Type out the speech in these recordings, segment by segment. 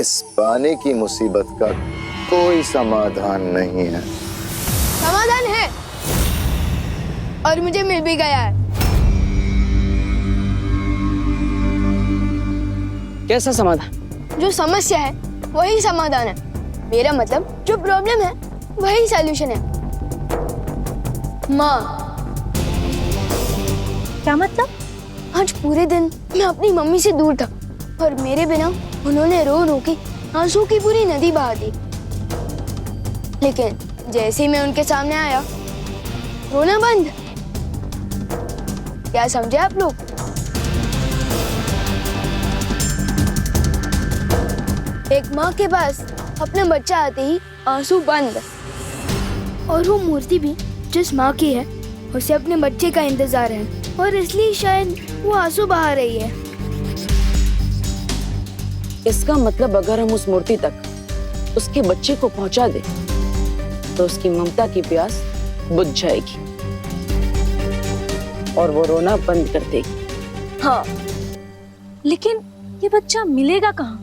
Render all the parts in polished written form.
इस पानी की मुसीबत का कोई समाधान नहीं है। समाधान है और मुझे मिल भी गया है। कैसा समाधान? जो समस्या है वही समाधान है। मेरा मतलब जो प्रॉब्लम है वही सॉल्यूशन है। माँ। क्या मतलब? आज पूरे दिन मैं अपनी मम्मी से दूर था और मेरे बिना उन्होंने रो रो के आंसू की पूरी नदी बहा दी। लेकिन जैसे ही मैं उनके सामने आया, रोना बंद। क्या समझे आप लोग? एक माँ के पास अपना बच्चा आते ही आंसू बंद, और वो मूर्ति भी जिस माँ की है उसे अपने बच्चे का इंतजार है और इसलिए शायद वो आंसू बहा रही है। इसका मतलब अगर हम उस मूर्ति तक उसके बच्चे को पहुंचा दे तो उसकी ममता की प्यास बुझ जाएगी और वो रोना बंद कर देगी। हाँ, लेकिन ये बच्चा मिलेगा कहाँ?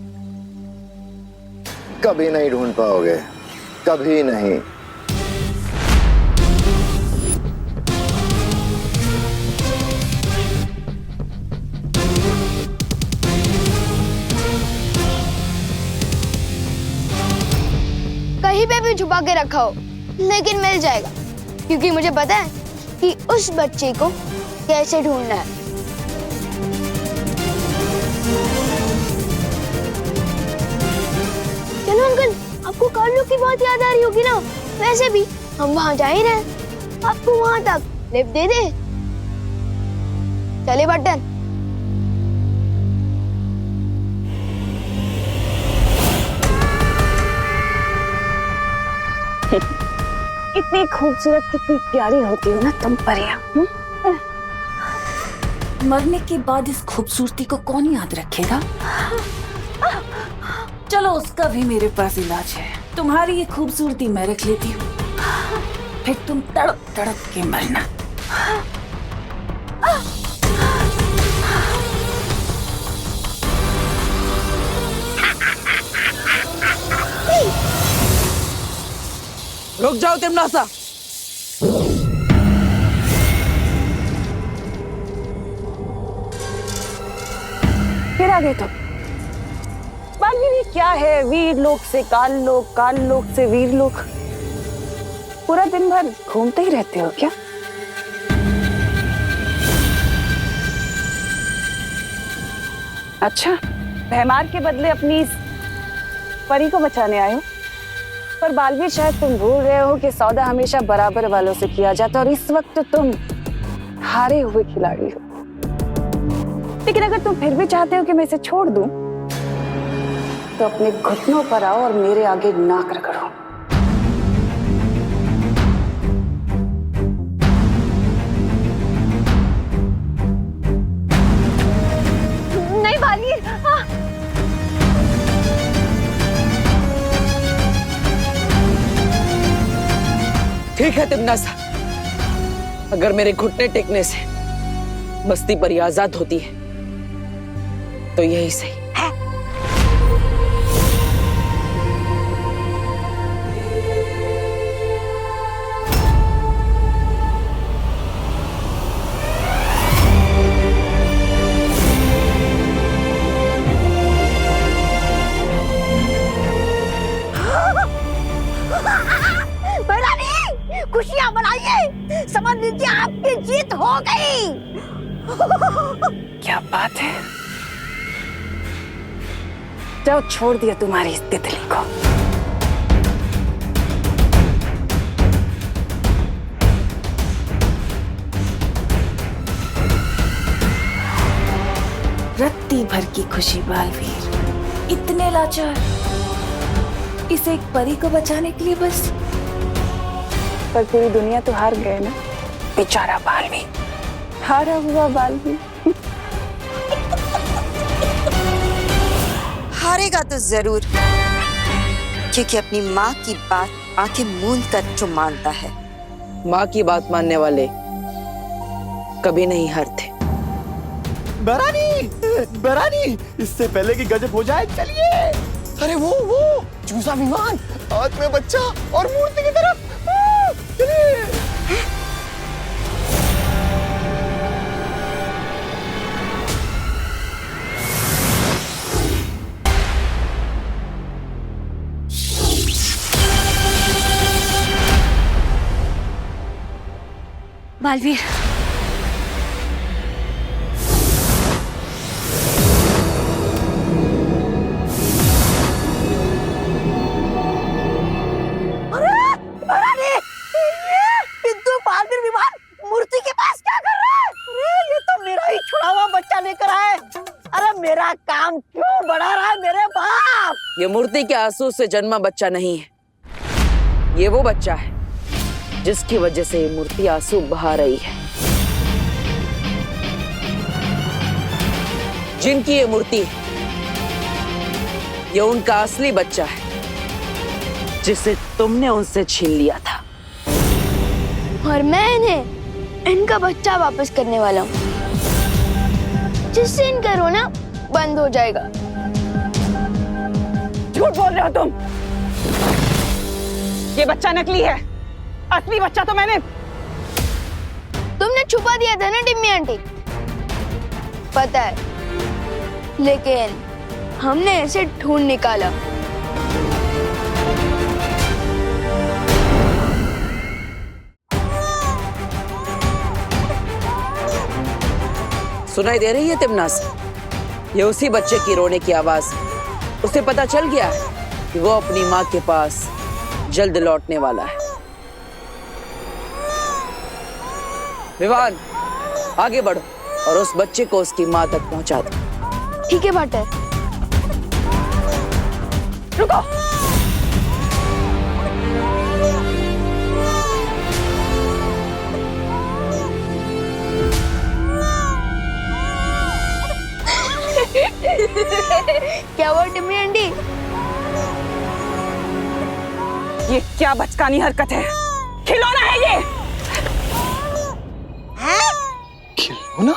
कभी नहीं ढूंढ पाओगे, कभी नहीं। कहीं पे भी छुपा के रखा हो, लेकिन मिल जाएगा, क्योंकि मुझे पता है कि उस बच्चे को कैसे ढूंढना है। चलो अंकल, आपको कार्लो की बहुत याद आ रही होगी ना? वैसे भी हम वहाँ जा ही रहे हैं, आपको वहाँ तक लिफ्ट दे दे। चले बटन। इतनी खूबसूरत, कितनी प्यारी होती हो ना तुम परियां। मरने के बाद इस खूबसूरती को कौन याद रखेगा? चलो, उसका भी मेरे पास इलाज है। तुम्हारी ये खूबसूरती मैं रख लेती हूँ, फिर तुम तड़प तड़प के मरना। रुक जाओ तिमनासा। फिर आ गए तुम। बालवीर क्या है? वीर लोक से काल लोक, काल लोक से वीर लोक। पूरा दिन भर घूमते ही रहते हो क्या? अच्छा, भैमार के बदले अपनी इस परी को बचाने आए हो? पर बालवीर, शायद तुम भूल रहे हो कि सौदा हमेशा बराबर वालों से किया जाता है और इस वक्त तुम हारे हुए खिलाड़ी हो। लेकिन अगर तुम फिर भी चाहते हो कि मैं इसे छोड़ दूं, तो अपने घुटनों पर आओ और मेरे आगे नाक रगड़ो। नहीं बालवीर, ठीक है तिमनासा, अगर मेरे घुटने टेकने से बस्ती पर आजाद होती है तो यही सही है। खुशियां मनाइए, समझ लीजिए आपकी जीत हो गई। क्या बात है, जाओ, छोड़ दिया तुम्हारी इस तितली को। रत्ती भर की खुशी बालवीर, इतने लाचार, इसे एक परी को बचाने के लिए बस। पर पूरी दुनिया तो हार गए ना, बेचारा बालवीर, हारा हुआ बालवीर। हारेगा तो जरूर, क्योंकि अपनी माँ की बात आंखें मूंद कर जो मानता है। माँ की बात मानने वाले कभी नहीं हारते। बरानी, बरानी, इससे पहले कि गजब हो जाए, चलिए। अरे वो चूसा विमान हाथ में बच्चा और मूर्ति की तरफ। चलिए। बालवीर, पिंटू बालवीर विमान मूर्ति के पास क्या कर रहा है? अरे ये तो मेरा ही छुड़ा हुआ बच्चा लेकर आए। अरे मेरा काम क्यों बढ़ा रहा है मेरे बाप? ये मूर्ति के आंसू से जन्मा बच्चा नहीं है, ये वो बच्चा है जिसकी वजह से ये मूर्ति आंसू बहा रही है। जिनकी ये मूर्ति है, ये उनका असली बच्चा है जिसे तुमने उनसे छीन लिया था। और मैं इन्हें इनका बच्चा वापस करने वाला हूँ, जिससे इनका रोना बंद हो जाएगा। झूठ बोल रहे हो तुम। ये बच्चा नकली है, असली बच्चा तो मैंने। तुमने छुपा दिया था ना टिम्मी आंटी, पता है, लेकिन हमने इसे ढूंढ निकाला। सुनाई दे रही है तिमनास? ये उसी बच्चे की रोने की आवाज। उसे पता चल गया है कि वो अपनी माँ के पास जल्द लौटने वाला है। विवान, आगे बढ़ो और उस बच्चे को उसकी माँ तक पहुंचा दो। ठीक है भाटर। रुको। क्या हुआ टिम्मी आंटी? ये क्या बचकानी हरकत है? खिलौना है ये। खिलौना?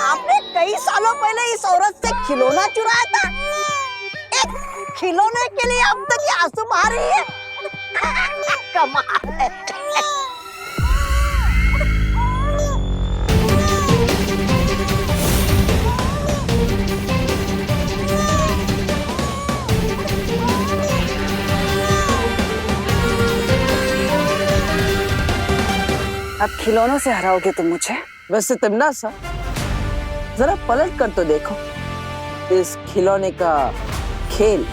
आपने कई सालों पहले इस औरत से खिलौना चुराया था। एक खिलौने के लिए अब तक ये आंसू बहा रही है। कमाल है। अब खिलौनों से हराओगे तुम मुझे? वैसे तिमनास, जरा पलट कर तो देखो इस खिलौने का खेल।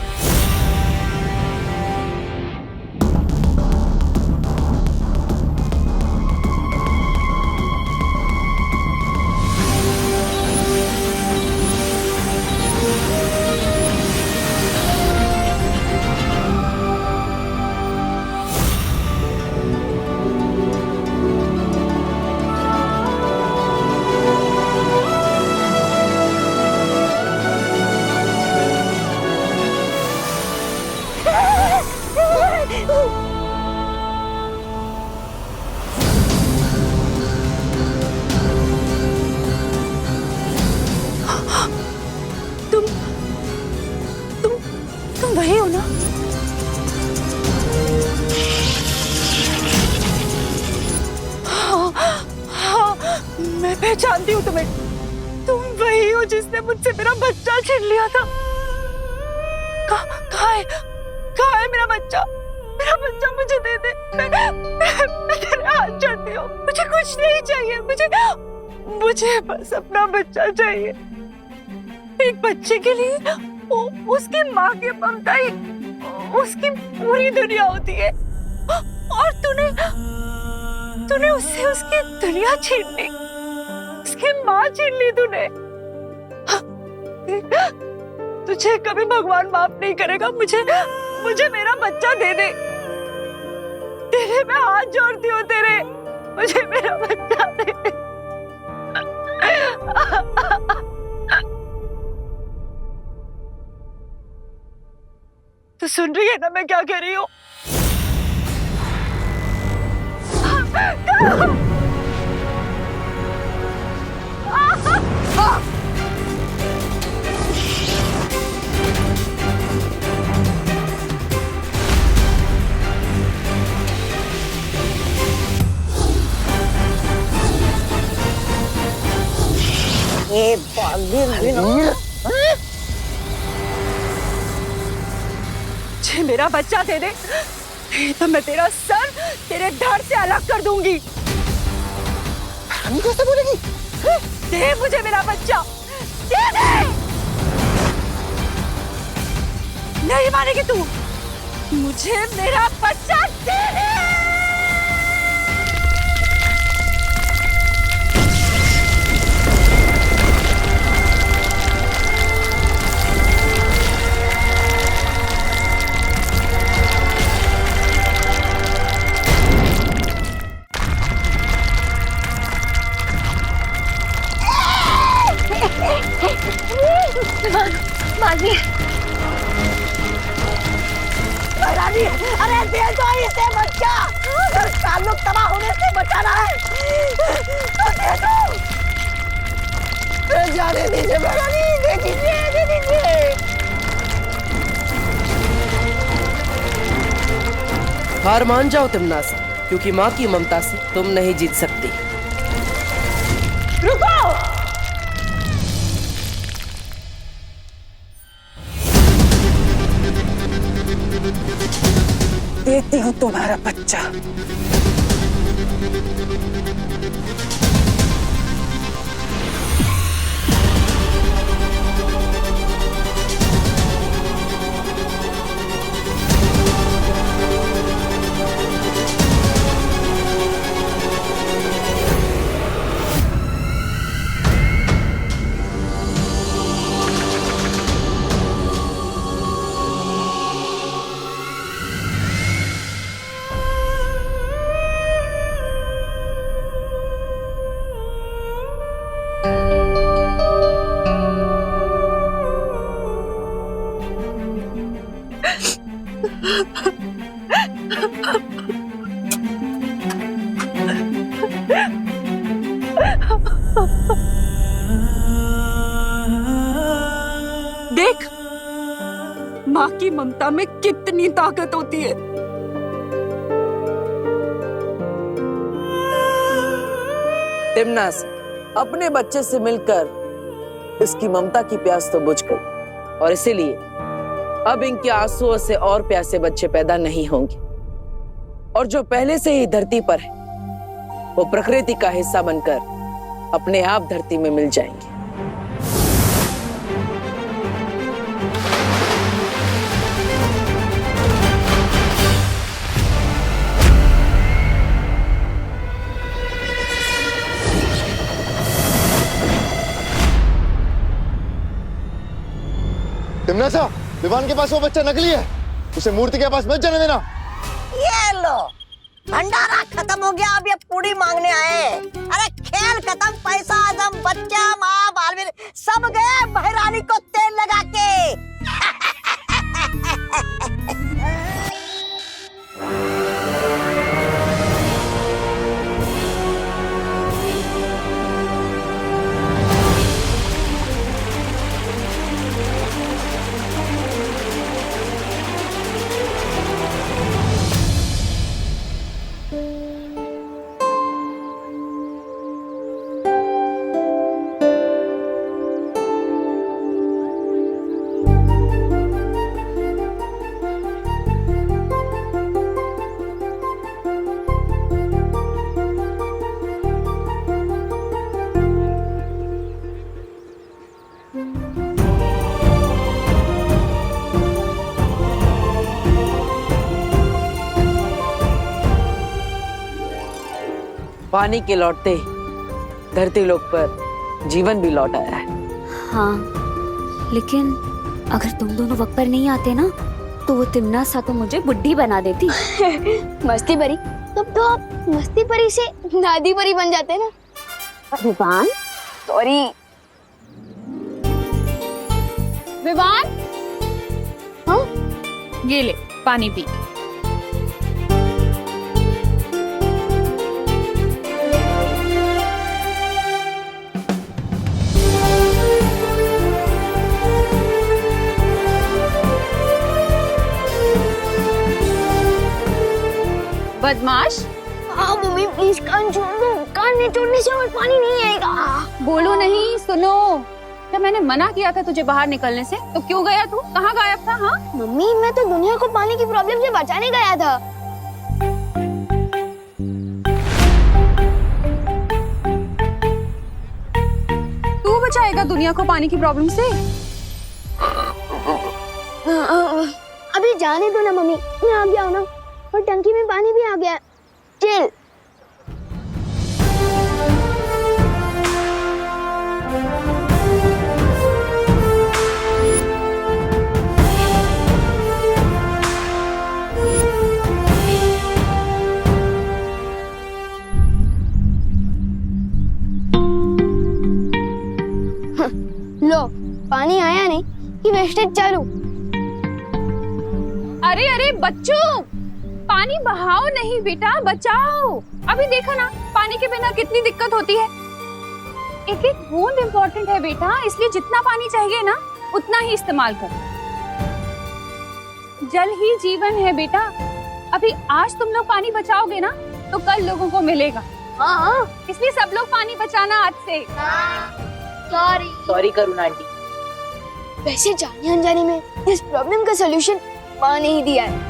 तुम वही हो ना? हाँ, मैं पहचानती हूँ तुम्हें। तुम वही हो जिसने मुझसे मेरा बच्चा छीन लिया था। कहाँ है मेरा बच्चा? मेरा बच्चा मुझे दे दे। मैं तेरे हाथ जोड़ती हूँ। मुझे कुछ नहीं चाहिए। मुझे बस अपना बच्चा चाहिए। एक बच्चे के लिए उसकी माँ की ममता ही उसकी पूरी दुनिया होती है। और तूने उससे उसकी दुनिया छीन ली, उसकी माँ छीन ली तूने। तुझे कभी भगवान माफ नहीं करेगा। मुझे मेरा बच्चा दे दे। तेरे मैं हाथ जोड़ती हूँ तेरे। मुझे मेरा बच्चा दे दे। तो सुन रही है ना मैं क्या कह रही हूँ? एक बालवीर भी ना। मुझे मेरा बच्चा दे दे, नहीं तो मैं तेरा सर तेरे धड़ से अलग कर दूंगी। हम कैसे बोलेगी? दे मुझे मेरा बच्चा, दे दे। नहीं मानेगी तू, मुझे मेरा बच्चा दे दे। महारानी, अरे दे दो इसे बच्चा, अगर ताल्लुक तबाह होने से बचाना है तो दे दो। जाने दीजिए महारानी, दे दीजिए, दे दीजिए। हार मान जाओ तिमनासा, क्योंकि माँ की ममता से तुम नहीं जीत सकती। रुको, देती हूँ तुम्हारा बच्चा। देख माँ की ममता में कितनी ताकत होती है। तिमनास, अपने बच्चे से मिलकर इसकी ममता की प्यास तो बुझ गई, और इसीलिए अब इनके आंसुओं से और प्यासे बच्चे पैदा नहीं होंगे, और जो पहले से ही धरती पर है वो प्रकृति का हिस्सा बनकर अपने आप धरती में मिल जाएंगे। तिमनासा, विवान के पास वो बच्चा नकली है, उसे मूर्ति के पास मत जाने देना। ये लो, भंडारा खत्म हो गया, अब ये पूरी मांगने आए। अरे खेल खत्म, पैसा आदम, बच्चा, माँ, बालवीर सब गए महारानी को तेल लगा के। पानी के लौटते ही धरती लोक पर जीवन भी लौट आया है। हाँ, लेकिन अगर तुम दोनों वक्त पर नहीं आते ना तो वो तिमनासा तो मुझे बुड्ढी बना देती। मस्ती परी, तब तो आप मस्ती परी से दादी परी बन जाते ना। विवान, सॉरी। विवान, हाँ? ये ले पानी पी। बदमाश। हाँ मम्मी, प्लीज कान छोड़ दो, कान निचोड़ने से और पानी नहीं आएगा। बोलो नहीं, सुनो। जब मैंने मना किया था तुझे बाहर निकलने से, तो क्यों गया तू? कहाँ गायब था? हाँ मम्मी, मैं तो दुनिया को पानी की प्रॉब्लम से बचाने गया था। तू बचाएगा दुनिया को पानी की प्रॉब्लम से? अभी जाने दो ना मम्मी, मैं आ गया हूँ ना, और टंकी में पानी भी आ गया। चिल। लो, पानी आया नहीं कि वेस्टेज चालू। अरे अरे बच्चों, पानी बहाओ नहीं बेटा, बचाओ। अभी देखो ना, पानी के बिना कितनी दिक्कत होती है। एक एक बूंद इम्पोर्टेंट है बेटा, इसलिए जितना पानी चाहिए ना उतना ही इस्तेमाल करो। जल ही जीवन है बेटा। अभी आज तुम लोग पानी बचाओगे ना तो कल लोगों को मिलेगा। हाँ, इसलिए सब लोग पानी बचाना आज से। सॉरी करुणा आंटी। वैसे जाने अनजाने में इस प्रॉब्लम का सलूशन माँ ने ही दिया है,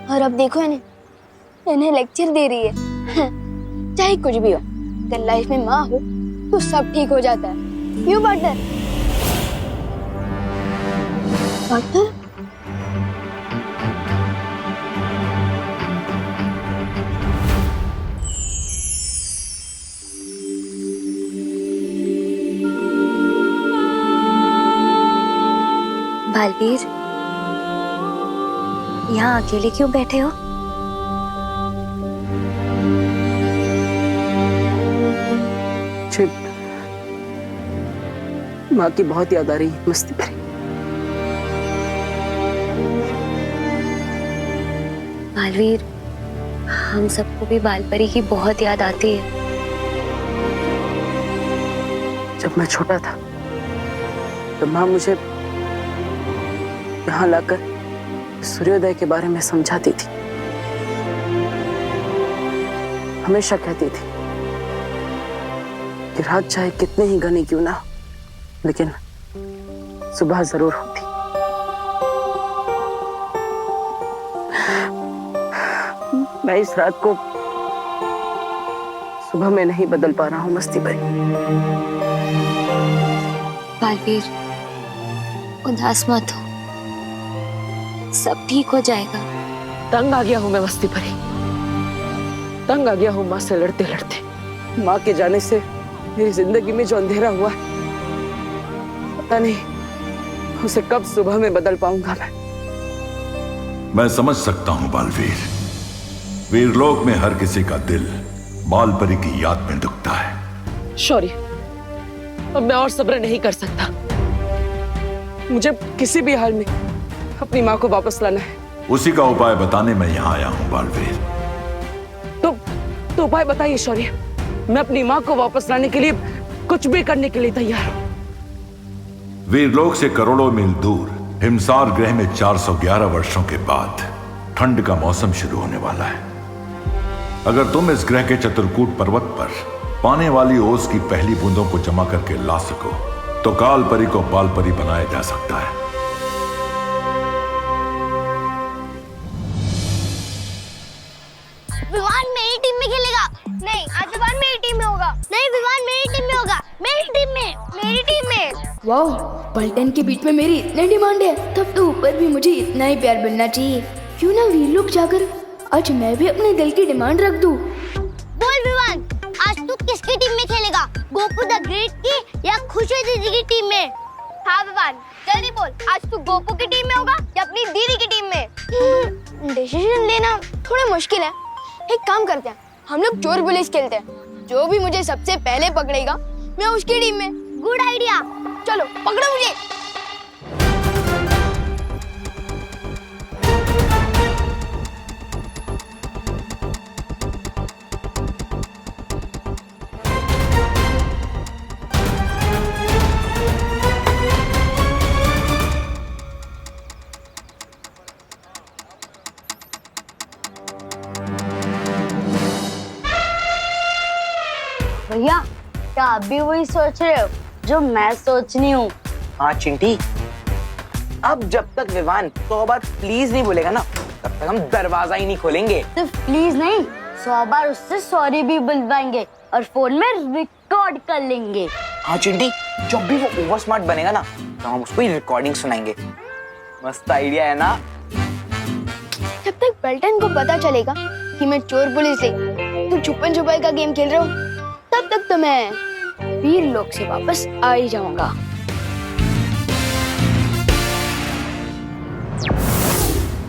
और अब देखो इन्हें लेक्चर दे रही है। चाहे कुछ भी हो, अगर लाइफ में माँ हो तो सब ठीक हो जाता है। क्यों पार्टनर? पार्टनर? बालवीर, यहाँ अकेले क्यों बैठे हो? माँ की बहुत याद आ रही है मस्ती परी। बालवीर, हम सबको भी बालपरी की बहुत याद आती है। जब मैं छोटा था तो माँ मुझे यहाँ लाकर सूर्योदय के बारे में समझाती थी। हमेशा कहती थी कि रात चाहे कितने ही घनी क्यों ना, लेकिन सुबह जरूर होती। मैं इस रात को सुबह में नहीं बदल पा रहा हूँ मस्ती परी। बालवीर, उदास मत हो, सब ठीक हो जाएगा। तंग आ गया हूँ मैं मस्ती परी, तंग आ गया हूँ माँ से लड़ते लड़ते। माँ के जाने से मेरी जिंदगी में जो अंधेरा हुआ है, पता नहीं उसे कब सुबह में बदल पाऊंगा मैं समझ सकता हूँ बालवीर। वीरलोक में हर किसी का दिल बालपरी की याद में दुखता है। शौर्य, अब मैं और सब्र नहीं कर सकता। मुझे किसी भी हाल में अपनी माँ को वापस लाना है। उसी का उपाय बताने मैं यहाँ आया हूँ बालवीर। तो उपाय बताइए शौर्य। मैं अपनी माँ को वापस लाने के लिए कुछ भी करने के लिए तैयार हूँ। वीरलोक से करोड़ों मील दूर हिमसार ग्रह में 411 वर्षों के बाद ठंड का मौसम शुरू होने वाला है। अगर तुम इस ग्रह के चतुर्कूट पर्वत पर पाने वाली ओस की पहली बूंदों को जमा करके ला सको तो कालपरी को बालपरी बनाया जा सकता है। विवान मेरी टीम में खेलेगा। नहीं, आज विवान मेरी टीम में होगा। नहीं, विवान मेरी टीम में होगा। मेरी टीम में, मेरी टीम में। वाह, पलटन के बीच में मेरी इतनी डिमांड है, तब तो ऊपर भी मुझे इतना ही प्यार मिलना चाहिए। क्यों ना वीरलोक जाकर आज मैं भी अपने दिल की डिमांड रख दूं। बोल विवान, आज तू किसकी टीम में खेलेगा? गोपू द ग्रेट की या खुशी दीदी की टीम में? हाँ विवान, जल्दी बोल, आज तू गोपू की टीम में होगा या अपनी दीदी की टीम में? डिसीजन लेना थोड़ा मुश्किल है। एक काम करते हैं, हम लोग चोर पुलिस खेलते हैं। जो भी मुझे सबसे पहले पकड़ेगा मैं उसकी टीम में। गुड आइडिया, चलो पकड़ो मुझे। आप भी वही सोच रहे हो जो मैं सोचनी हूँ? हाँ चिंटी, अब जब तक विवान तो बार प्लीज नहीं बोलेगा ना, तब तक हम दरवाजा ही नहीं खोलेंगे। सिर्फ प्लीज नहीं, 100 बार उससे सॉरी भी बुलवाएंगे और फोन में रिकॉर्ड कर लेंगे। हाँ चिंटी, जब भी वो ओवर स्मार्ट बनेगा ना तो हम उसको ही रिकॉर्डिंग सुनाएंगे। मस्त आइडिया है ना? जब तक बेल्टन को पता चलेगा कि मैं चोर पुलिस नहीं तो छुपन छुपाई का गेम खेल रहा हूँ, तब तक तो मैं वीर लोक से वापस आ ही जाऊंगा।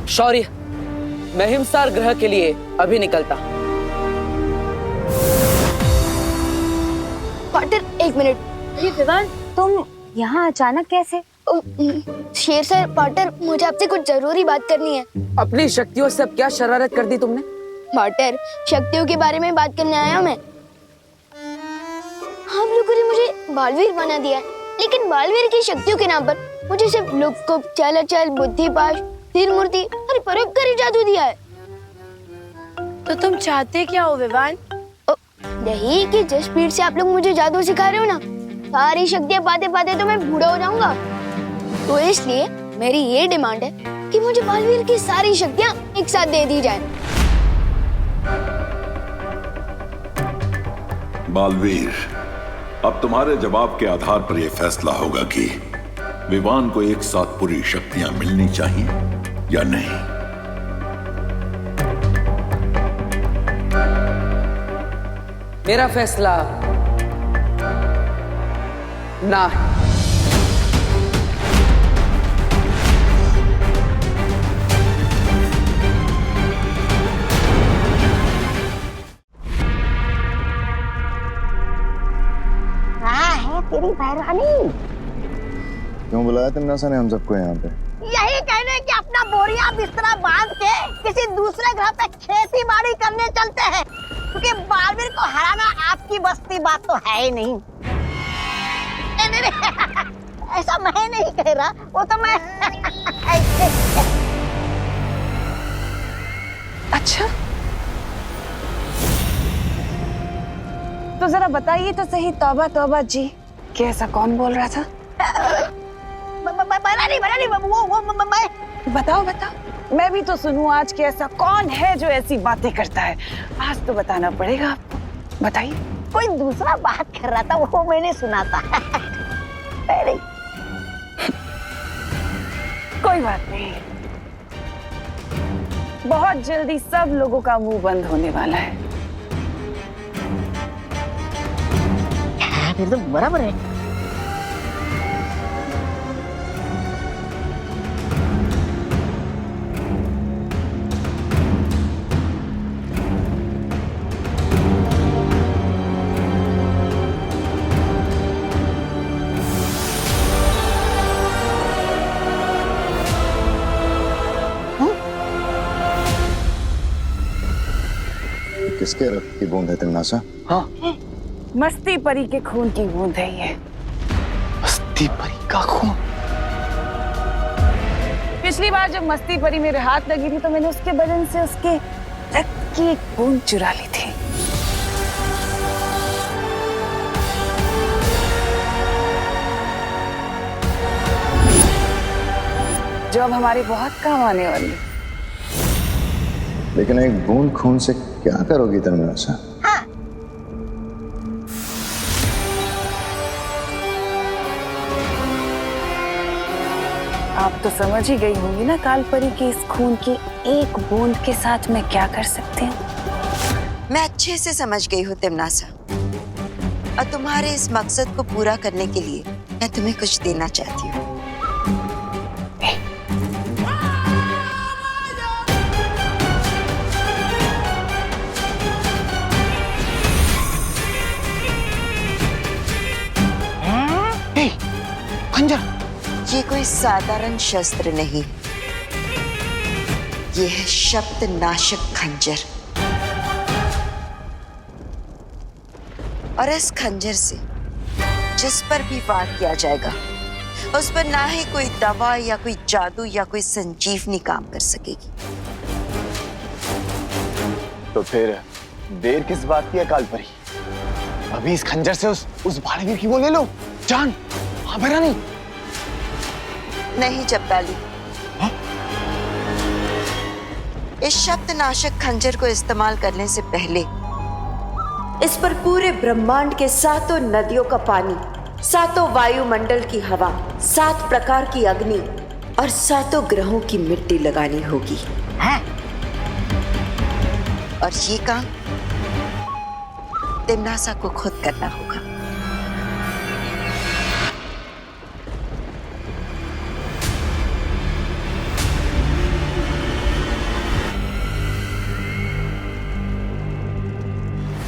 शौर्य, मैं हिमसार ग्रह के लिए अभी निकलता। Partner, 1 minute. ये विवान, तुम यहाँ अचानक कैसे? शेर सर, पार्टनर, मुझे आपसे कुछ जरूरी बात करनी है। अपनी शक्तियों से अब क्या शरारत कर दी तुमने? पार्टनर, शक्तियों के बारे में बात करने आया मैं। आप लोगों ने मुझे बालवीर बना दिया, लेकिन बालवीर की शक्तियों के नाम पर मुझे सिर्फ लुक, चल, बुद्धिपाश, तीर मूर्ति और परोपकारी जादू दिया है। तो तुम चाहते क्या हो विवान? यही कि जिस स्पीड से आप लोग मुझे जादू सिखा रहे हो ना, सारी शक्तियाँ पाते पाते तो मैं बूढ़ा हो जाऊंगा। तो इसलिए मेरी ये डिमांड है कि मुझे बालवीर की सारी शक्तियाँ एक साथ दे दी जाए। बालवीर, अब तुम्हारे जवाब के आधार पर यह फैसला होगा कि विवान को एक साथ पूरी शक्तियां मिलनी चाहिए या नहीं। मेरा फैसला ना है। तेरी मेहरबानी। क्यों बुलाया तिमनासा ने हम सबको यहाँ पे? यही कहने कि अपना बोरिया बिस्तरा बांध के किसी दूसरे ग्रह पे खेती बाड़ी करने चलते हैं, क्योंकि बालवीर को हराना आपकी बस की बात तो है ही नहीं। नहीं, ऐसा मैं नहीं कह रहा, वो तो मैं अच्छा, तो जरा बताइए तो सही, तौबा तौबा जी, कि ऐसा कौन बोल रहा था? बताओ बताओ, मैं भी तो सुनूं आज कि ऐसा कौन है जो ऐसी बातें करता है। आज तो बताना पड़ेगा आपको, बताइए। कोई दूसरा बात कर रहा था, वो मैंने सुना था। कोई बात नहीं, बहुत जल्दी सब लोगों का मुंह बंद होने वाला है। फिर तो बराबर है। किसके रक्त की बूंद है तिमनासा? हाँ, मस्ती परी के खून की बूंद है ये। मस्ती परी का खून? पिछली बार जब मस्ती परी मेरे हाथ लगी थी तो मैंने उसके बदन से उसके रक्त की एक बूंद चुरा ली थी। जो अब हमारे बहुत काम आने वाली। लेकिन एक बूंद खून से क्या करोगी तिमनासा? आप तो समझ ही गई होंगी ना कालपरी की इस खून की एक बूंद के साथ मैं क्या कर सकती हूँ। मैं अच्छे से समझ गई हूँ तिमनासा, और तुम्हारे इस मकसद को पूरा करने के लिए मैं तुम्हें कुछ देना चाहती हूँ। खंजर? ये कोई साधारण शस्त्र नहीं, ये है शब्द नाशक खंजर। और इस खंजर से जिस पर भी वार किया जाएगा उस पर ना ही कोई दवा या कोई जादू या कोई संजीवनी काम कर सकेगी। तो फिर देर किस बात की है कालपरी? अभी इस खंजर से उस बालवीर की वो ले लो जान। हाँ भैरा नहीं नहीं जब्बाली, इस शब्दनाशक खंजर को इस्तेमाल करने से पहले इस पर पूरे ब्रह्मांड के 7 नदियों का पानी, 7 वायुमंडल की हवा, 7 प्रकार की अग्नि और 7 ग्रहों की मिट्टी लगानी होगी। हैं? और ये काम तिम्नासा को खुद करना होगा।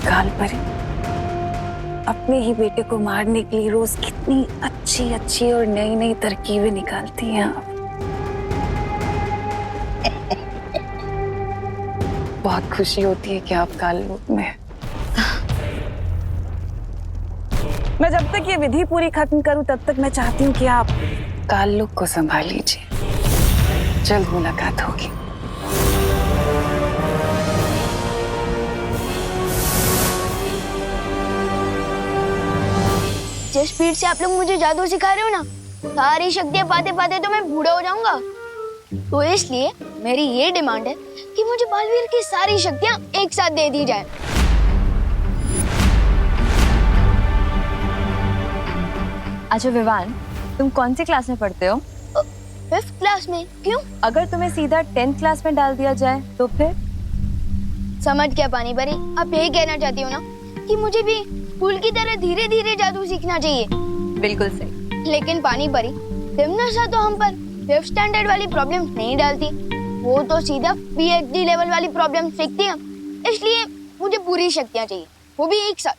काल परी, अपने ही बेटे को मारने के लिए रोज कितनी अच्छी अच्छी और नई नई तरकीबें निकालती हैं आप। बहुत खुशी होती है कि आप काल रूप में हैं। मैं जब तक ये विधि पूरी खत्म करूं तब तक मैं चाहती हूँ कि आप काल लोक को संभाल लीजिए। जल्द मुलाकात होगी। जिस स्पीड से आप लोग मुझे जादू सिखा रहे हो ना, सारी शक्तियाँ पाते पाते तो मैं बूढ़ा हो जाऊंगा। तो इसलिए मेरी ये डिमांड है कि मुझे बालवीर की सारी शक्तियाँ एक साथ दे दी जाए। अच्छा विवान, तुम कौन सी क्लास में पढ़ते हो? 5th क्लास में। क्यों? अगर तुम्हें सीधा 10th क्लास में डाल दिया जाए तो फिर? समझ क्या पानी परी, आप यही कहना चाहती हो ना कि मुझे भी फूल की तरह धीरे धीरे जादू सीखना चाहिए? बिल्कुल सही। लेकिन पानी परी, तिम्नासा तो हम पर 5th स्टैंडर्ड वाली प्रॉब्लम नहीं डालती, वो तो सीधा PhD लेवल वाली प्रॉब्लम सीखती है। इसलिए मुझे पूरी शक्तियाँ चाहिए, वो भी एक साथ।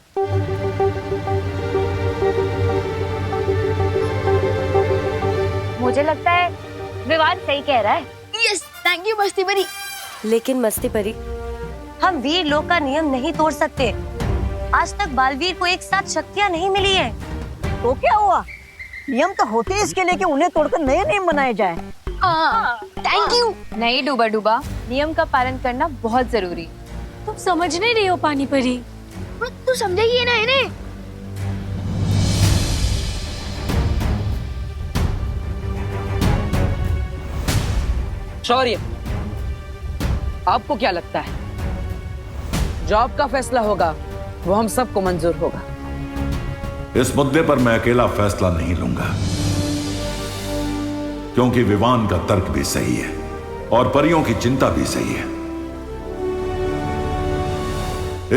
मुझे लगता है विवान सही कह रहा है। यस, थैंक यू मस्ती परी। लेकिन मस्ती परी, हम वीर लोक का नियम नहीं तोड़ सकते। आज तक बालवीर को एक साथ शक्तियाँ नहीं मिली है। तो क्या हुआ? नियम तो होते हैं इसके लिए कि उन्हें तोड़कर नए नियम बनाए जाए। Thank you. नहीं डूबा डूबा, नियम का पालन करना बहुत जरूरी। तुम समझ नहीं रही हो पानी परी। तू समझेगी ना इन्हें? शौर्य, आपको क्या लगता है जो आपका फैसला होगा वो हम सबको मंजूर होगा? इस मुद्दे पर मैं अकेला फैसला नहीं लूंगा, क्योंकि विवान का तर्क भी सही है और परियों की चिंता भी सही है।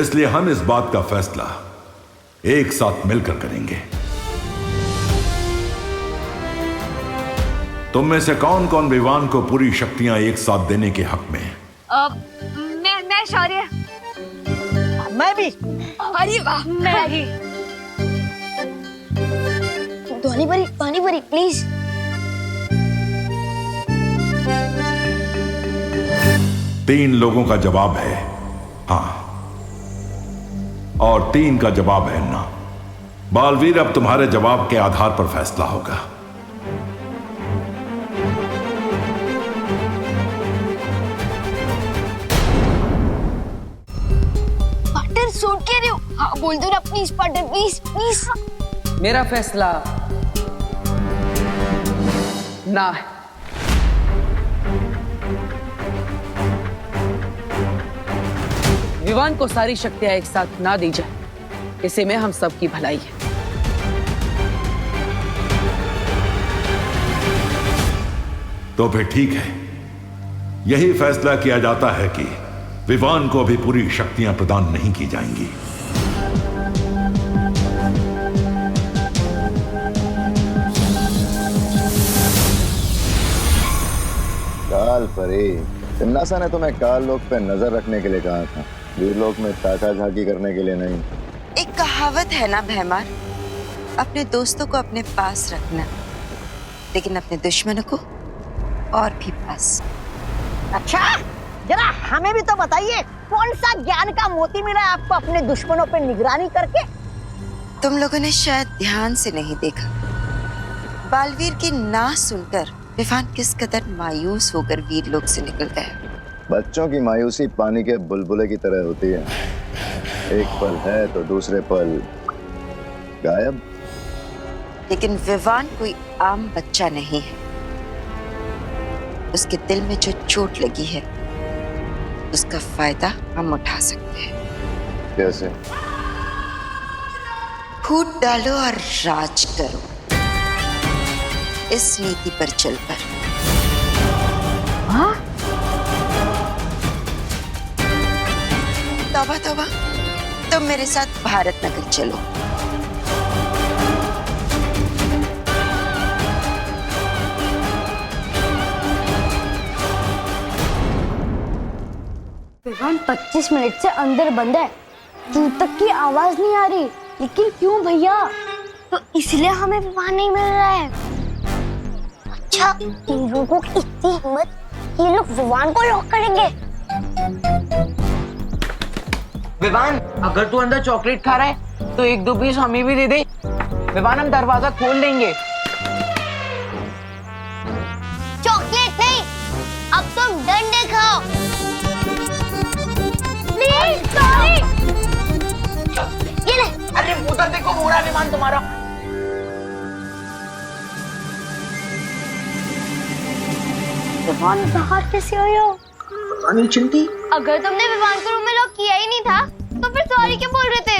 इसलिए हम इस बात का फैसला एक साथ मिलकर करेंगे। तुम में से कौन कौन विवान को पूरी शक्तियां एक साथ देने के हक में है? मैं शौर्य। मैं भी। अरे वाह, मैं भी। पानी परी प्लीज। तीन लोगों का जवाब है हाँ और 3 का जवाब है ना। बालवीर, अब तुम्हारे जवाब के आधार पर फैसला होगा। पार्टनर सूट कह रहे हो? हाँ बोल दो ना प्लीज पार्टनर, प्लीज प्लीज। मेरा फैसला ना है। विवान को सारी शक्तियां एक साथ ना दी जाए, इसी में हम सबकी भलाई है। तो फिर ठीक है, यही फैसला किया जाता है कि विवान को अभी पूरी शक्तियां प्रदान नहीं की जाएंगी। काल परी, तिम्नासा ने तुम्हें काल लोक पे नजर रखने के लिए कहा था, वीर लोक में ताका झाकी करने के लिए नहीं। एक कहावत है ना भैमार, अपने दोस्तों को अपने पास रखना, लेकिन अपने दुश्मनों को और भी पास। अच्छा, जरा हमें भी तो बताइए, कौन सा ज्ञान का मोती मिला है आपको अपने दुश्मनों पे निगरानी करके? तुम लोगों ने शायद ध्यान से नहीं देखा, बालवीर की ना सुनकर विवान किस कदर मायूस होकर वीर लोक से निकल गया। बच्चों की मायूसी पानी के बुलबुले की तरह होती है। एक पल है तो दूसरे पल गायब। लेकिन विवान कोई आम बच्चा नहीं है। उसके दिल में जो चोट लगी है उसका फायदा हम उठा सकते हैं। कैसे? फूट डालो और राज करो, इस नीति पर चलकर। हाँ? तौबा तौबा, तुम मेरे साथ भारत नगर चलो। विवान 25 मिनट से अंदर बंद है, दूर तक की आवाज नहीं आ रही। लेकिन क्यों भैया? तो इसलिए हमें विवान नहीं मिल रहा है। अच्छा, इन लोगों की इतनी हिम्मत, ये लोग विवान को लॉक करेंगे। विवान, अगर तू अंदर चॉकलेट खा रहा है तो 1-2 पीस हमें भी दे दे। विवान, हम दरवाजा खोल देंगे। चॉकलेट नहीं, अब तुम डंडे खाओ। Please, sorry. ये ले। अरे उधर देखो, मुड़ा विमान तुम्हारा। विवान बाहर कैसे आया? अनिल चिंटी, अगर तुमने विवान को रूम में लॉक किया ही नहीं था तो फिर सॉरी क्यों बोल रहे थे?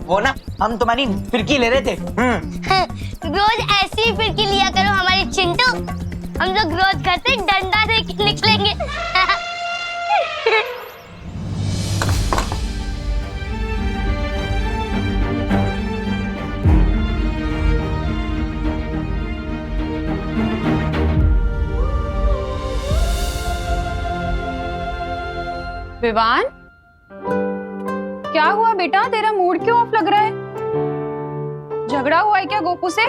वो ना, हम तुम्हारी फिरकी ले रहे थे। रोज ऐसी ही फिरकी लिया करो हमारी चिंटू। हम लोग रोज घर से डंडा से निकलेंगे। विवान, क्या हुआ बेटा? तेरा मूड क्यों ऑफ लग रहा है? झगड़ा हुआ है क्या गोपू से?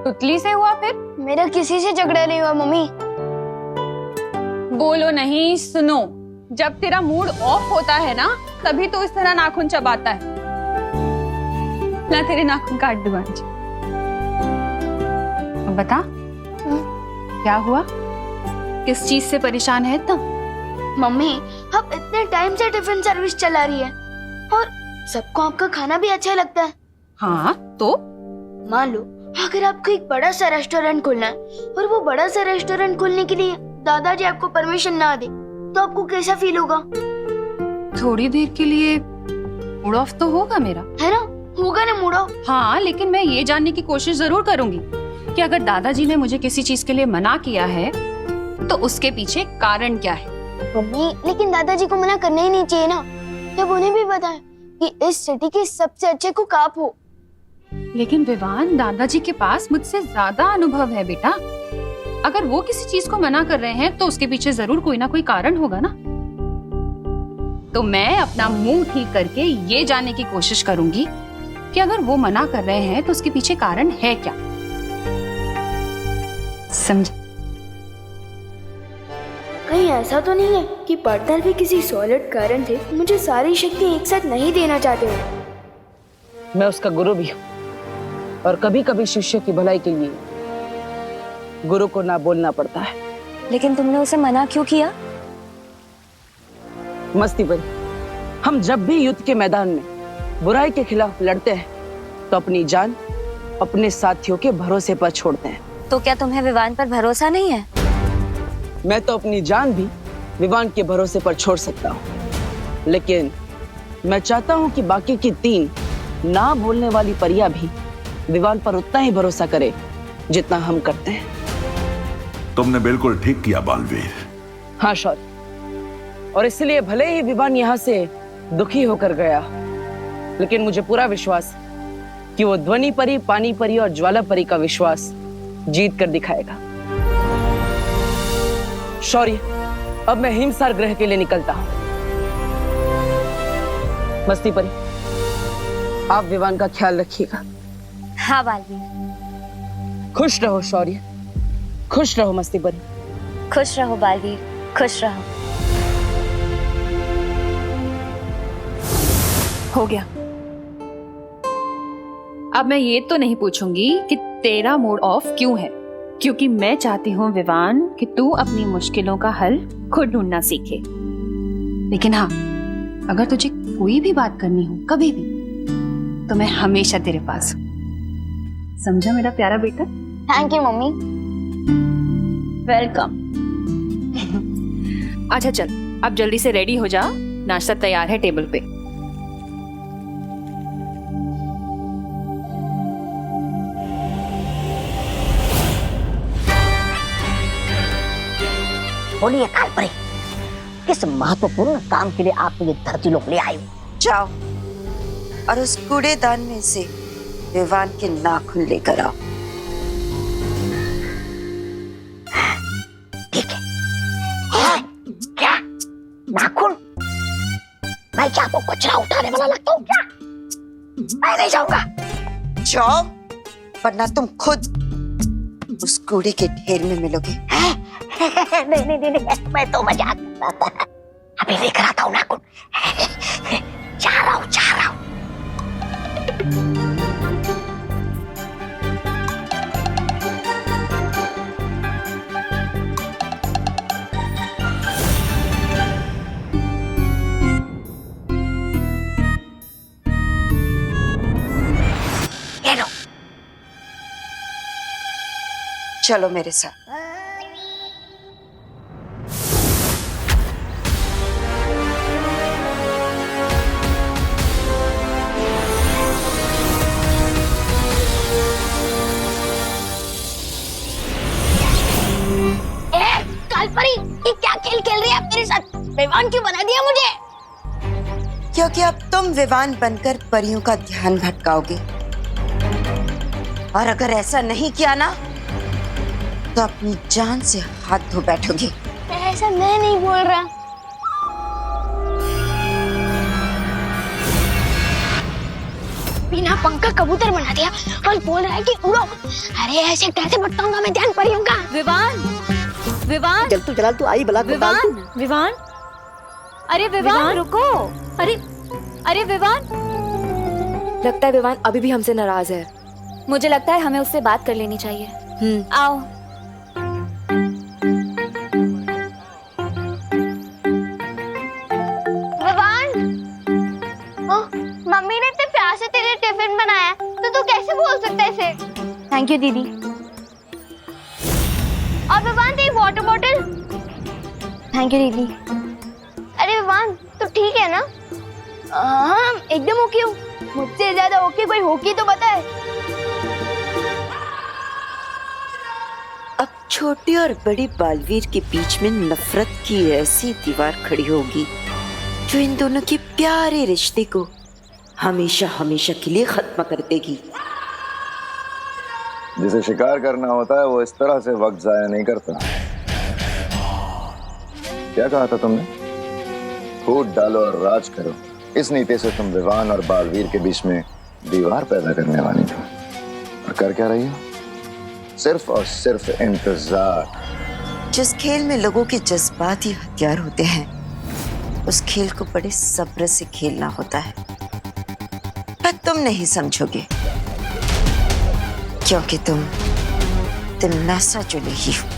तुतली से हुआ फिर? मेरा किसी से झगड़ा नहीं हुआ मम्मी। बोलो नहीं, सुनो। जब तेरा मूड ऑफ होता है ना, तभी तो इस तरह नाखून चबाता है। ला तेरे नाखून काट दूं आज। अब बता, क्या हुआ? किस चीज से परेशान है इतना? मम्मी, अब इतने टाइम से टिफिन सर्विस चला रही है और सबको आपका खाना भी अच्छा लगता है। हाँ तो? मान लो अगर आपको एक बड़ा सा रेस्टोरेंट खोलना है और वो बड़ा सा रेस्टोरेंट खोलने के लिए दादाजी आपको परमिशन ना दे तो आपको कैसा फील होगा? थोड़ी देर के लिए मूड ऑफ तो होगा मेरा, है ना? होगा ना मूड ऑफ। हाँ, लेकिन मैं ये जानने की कोशिश जरूर करूंगी कि अगर दादाजी ने मुझे किसी चीज के लिए मना किया है तो उसके पीछे कारण क्या है। मम्मी, लेकिन दादाजी को मना करना ही नहीं चाहिए ना, जब उन्हें भी पता है कि इस सिटी के सबसे अच्छे कुक आप हो। लेकिन विवान, दादाजी के पास मुझसे ज्यादा अनुभव है बेटा। अगर वो किसी चीज को मना कर रहे हैं तो उसके पीछे जरूर कोई ना कोई कारण होगा ना। तो मैं अपना मुंह ठीक करके ये जानने की कोशिश करूंगी कि अगर वो मना कर रहे हैं तो उसके पीछे कारण है क्या। समझ? कहीं ऐसा तो नहीं है कि पार्टनर भी किसी सॉलिड कारण थे मुझे सारी शक्ति एक साथ नहीं देना चाहते हो। मैं उसका गुरु भी हूँ और कभी कभी शिष्य की भलाई के लिए गुरु को ना बोलना पड़ता है। लेकिन तुमने उसे मना क्यों किया? मस्ती भरी, हम जब भी युद्ध के मैदान में बुराई के खिलाफ लड़ते हैं तो अपनी जान अपने साथियों के भरोसे पर छोड़ते हैं। तो क्या तुम्हें विवान पर भरोसा नहीं है? मैं तो अपनी जान भी विवान के भरोसे पर छोड़ सकता हूँ, लेकिन मैं चाहता हूँ कि बाकी की 3 ना बोलने वाली परियां भी विवान पर उतना ही भरोसा करे जितना हम करते हैं। तुमने बिल्कुल ठीक किया बालवीर। हाँ शौर्य, और इसलिए भले ही विवान यहाँ से दुखी होकर गया, लेकिन मुझे पूरा विश्वास कि वो ध्वनि परी, पानी परी और ज्वाला परी का विश्वास जीत कर दिखाएगा। शौर्य, अब मैं हिमसार ग्रह के लिए निकलता हूं। मस्ती परी, आप विवान का ख्याल रखिएगा। हाँ बालवीर। खुश रहो शौर्य, खुश रहो मस्ती परी। खुश रहो बालवीर, खुश रहो। हो गया। अब मैं ये तो नहीं पूछूंगी कि तेरा मूड ऑफ क्यों है, क्योंकि मैं चाहती हूँ विवान कि तू अपनी मुश्किलों का हल खुद ढूंढना सीखे। लेकिन हाँ, अगर तुझे कोई भी बात करनी हो कभी भी, तो मैं हमेशा तेरे पास हूँ। समझा मेरा प्यारा बेटा? Thank you mummy. वेलकम। अच्छा चल, अब जल्दी से रेडी हो जा, नाश्ता तैयार है टेबल पे। बोलिए कालपरी, किस महत्वपूर्ण काम के लिए आप ये धरती लोग ले आए हो? जाओ और उस कूड़ेदान में से विवान के नाखून लेकर आओ। ठीक है। क्या नाखून? मैं क्या आपको कचरा उठाने वाला लगता हूँ क्या? मैं नहीं जाऊंगा। जाओ, वरना तुम खुद उस कूड़े के ढेर में मिलोगे। नहीं, मैं तो मजाक कर रहा था। अभी देख रहा था उन्हें कुछ। जा रहा हूँ। ये लो। चलो मेरे साथ। कालपरी, ये क्या खेल खेल रही है आप मेरे साथ? विवान क्यों बना दिया मुझे? क्योंकि अब तुम विवान बनकर परियों का ध्यान भटकाओगे, और अगर ऐसा नहीं किया ना, तो अपनी जान से हाथ धो बैठोगे। ऐसा मैं नहीं बोल रहा। बिना पंखा कबूतर बना दिया और बोल रहा है कि उड़ो। अरे ऐसे कैसे भटकाऊंगा मैं ध्यान परियों का? विवान, जल तू आई बला। विवान, अरे विवान रुको। अरे विवान, लगता है विवान अभी भी हमसे नाराज है। मुझे लगता है हमें उससे बात कर लेनी चाहिए। आओ। विवान, मम्मी ने इतने प्यार से तेरे टिफिन बनाया, तो तू कैसे बोल सकता है इसे? थैंक यू दीदी। और विवान, तेरी वाटर बॉटल। थैंक यू दीदी। अरे विवान, तू ठीक है ना? हाँ, एकदम ओके हूँ। मुझसे ज्यादा ओके कोई होगी तो बताए। अब छोटी और बड़ी बालवीर के बीच में नफरत की ऐसी दीवार खड़ी होगी जो इन दोनों के प्यारे रिश्ते को हमेशा हमेशा के लिए खत्म कर देगी। जिसे शिकार करना होता है वो इस तरह से वक्त जाया नहीं करता। क्या कहा था तुमने? कूद डालो और राज करो। इस नीति से तुम विवान और बालवीर के बीच में दीवार पैदा करने वाली थी, और कर क्या रही हो? सिर्फ और सिर्फ इंतजार। जिस खेल में लोगों के जज्बात ही हथियार होते हैं, उस खेल को बड़े सब्र से खेलना होता है। पर तुम नहीं समझोगे, क्योंकि तुम तिमनासा जो नहीं हो।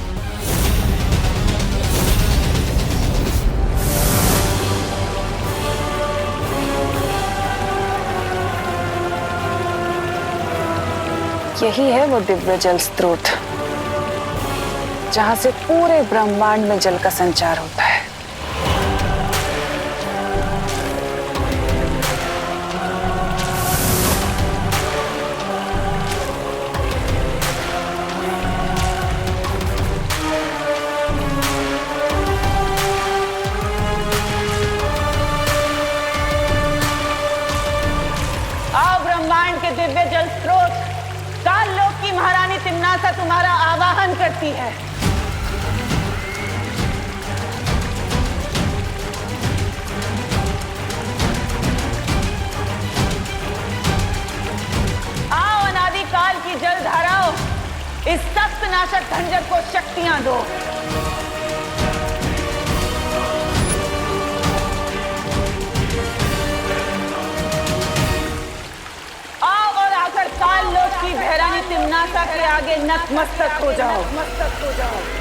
यही है वो दिव्य जल स्रोत, जहां से पूरे ब्रह्मांड में जल का संचार होता है। आओ ब्रह्मांड के दिव्य जल स्रोत, काल लोक की महारानी तिम्नासा तुम्हारा आवाहन करती है। आओ अनादिकाल की जल धाराओं, इस सख्त नाशक खंजर को शक्तियां दो। काल लोक की महारानी तिम्नासा के आगे नतमस्तक हो जाओ,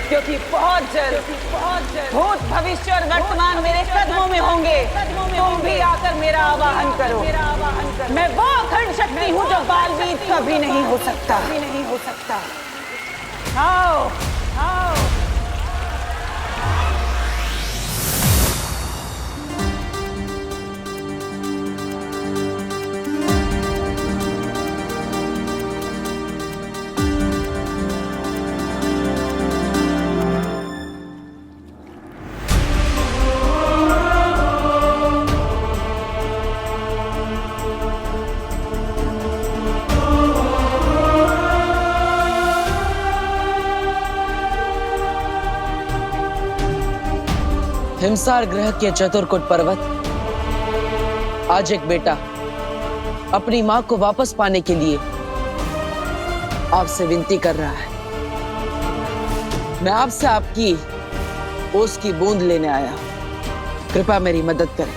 क्योंकि बहुत जल्द भूत भविष्य और वर्तमान मेरे कदमों में होंगे। तुम भी आकर मेरा आवाहन करो। मैं वो अखंड शक्ति हूँ जो बालवीर कभी नहीं हो सकता। आओ आओ। हिमसार ग्रह के चतुर्कुट पर्वत आज एक बेटा अपनी मां को वापस पाने के लिए आपसे विनती कर रहा है। मैं आपसे आपकी ओस की बूंद लेने आया हूं। कृपया मेरी मदद करें।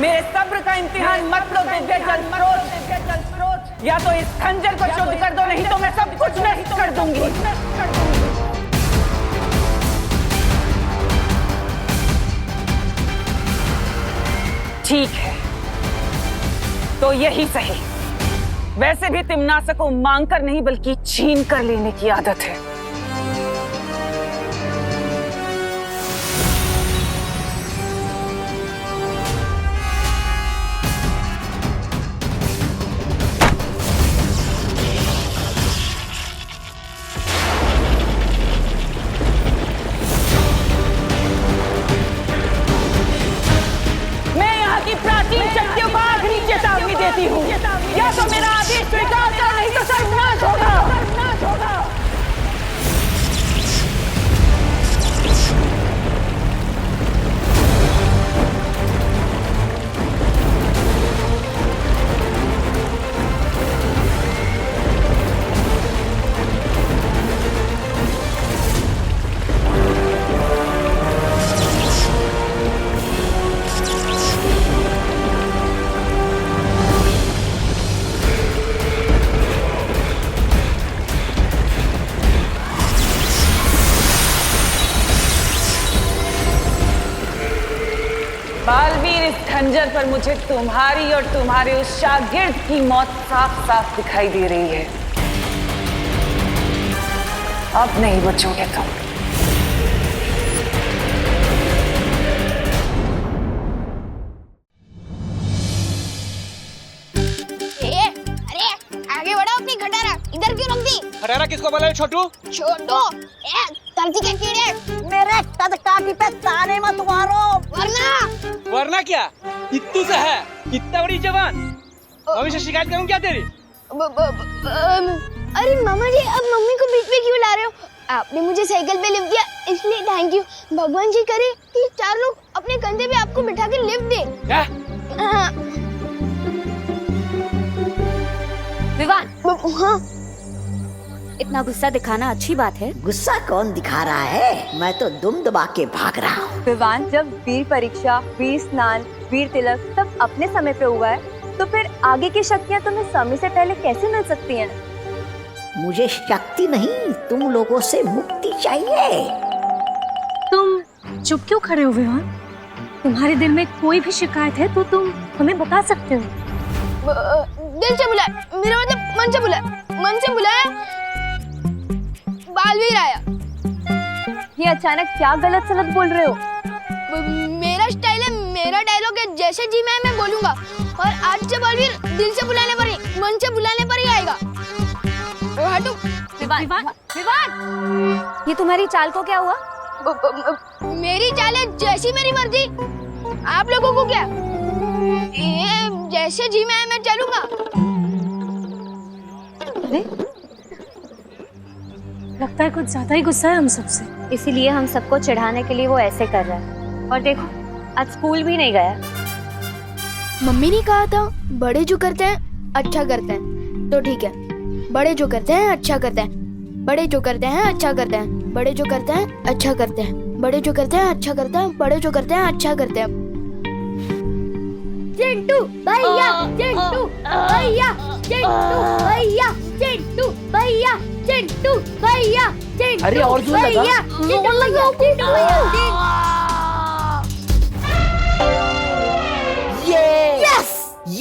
मेरे सब्र का इम्तिहान मत लो दिव्य जल स्रोत। या तो इस खंजर को शुद्ध कर दो, नहीं तो मैं सब कुछ नष्ट कर दूंगी। ठीक है, तो यही सही। वैसे भी तिम्नासा को मांग कर नहीं बल्कि छीन कर लेने की आदत है। प्राचीन शक्तियों को आखिरी चेतावनी देती हूँ, या तो मेरा आदेश स्वीकार करो, नहीं तो सर्वनाश होगा। बालवीर, इस खंजर पर मुझे तुम्हारी और तुम्हारे उस शागिर्द की मौत साफ साफ दिखाई दे रही है। अब नहीं बचोगे तुम। अरे आगे बढ़ो, अपनी खटारा इधर क्यों रख दी? खटारा किसको बोला है छोटू? छोटू धरती के कीड़े मेरे कदकाठी पे ताने मत मारो, वरना क्या? इत्तू से है, इतना बड़ी जवान। मम्मी से शिकायत करूं क्या तेरी? अरे मामा जी, अब मम्मी को बीच में क्यों ला रहे हो? आपने मुझे साइकिल पे लिफ्ट दिया, इसलिए थैंक यू। भगवान जी करे कि 4 लोग अपने कंधे पे आपको बिठा के लिफ्ट दे। क्या? विवान, हाँ। इतना गुस्सा दिखाना अच्छी बात है? गुस्सा कौन दिखा रहा है? मैं तो दुम दबा के भाग रहा हूँ। विवान, जब वीर परीक्षा, वीर स्नान, वीर तिलक सब अपने समय पे हुआ है, तो फिर आगे की शक्तियाँ तुम्हें समय से पहले कैसे मिल सकती हैं? मुझे शक्ति नहीं, तुम लोगों से मुक्ति चाहिए। तुम चुप क्यों खड़े हो विवान? तुम्हारे दिल में कोई भी शिकायत है तो तुम हमें बता सकते हो। दिल से बुलाया, मेरा मतलब मन से बुलाया। मन से बुलाया, बालवीर आया। ये अचानक क्या गलत सलत बोल रहे हो? मेरा स्टाइल है, मेरा डायलॉग है, जैसे जी मैं बोलूंगा। और आज से बलवीर दिल से बुलाने पर ही, मन से बुलाने पर ही आएगा। हटो। विवान, ये तुम्हारी चाल को क्या हुआ? मेरी चाल है जैसी मेरी मर्जी। आप लोगों को क्या? ये जैसे जी मैं चलूंगा। अरे लगता है कुछ ज्यादा ही गुस्सा है हम सबसे, इसीलिए हम सबको चिढ़ाने के लिए वो ऐसे कर रहा है। और देखो आज स्कूल भी नहीं गया। मम्मी ने कहा था बड़े जो करते हैं अच्छा करते हैं, तो ठीक है। बड़े जो करते हैं अच्छा करते हैं, बड़े जो करते हैं अच्छा करते हैं, बड़े जो करते हैं अच्छा करते हैं, बड़े जो करते हैं अच्छा करते हैं, बड़े जो करते हैं अच्छा करते हैं। चिंटू भैया, चिंटू भैया, चिंटू भैया, चिंटू भैया, चिंटू भैया, चिंटू। अरे और जोर लगा। भैया, चिंटू भैया, चिंटू भैया।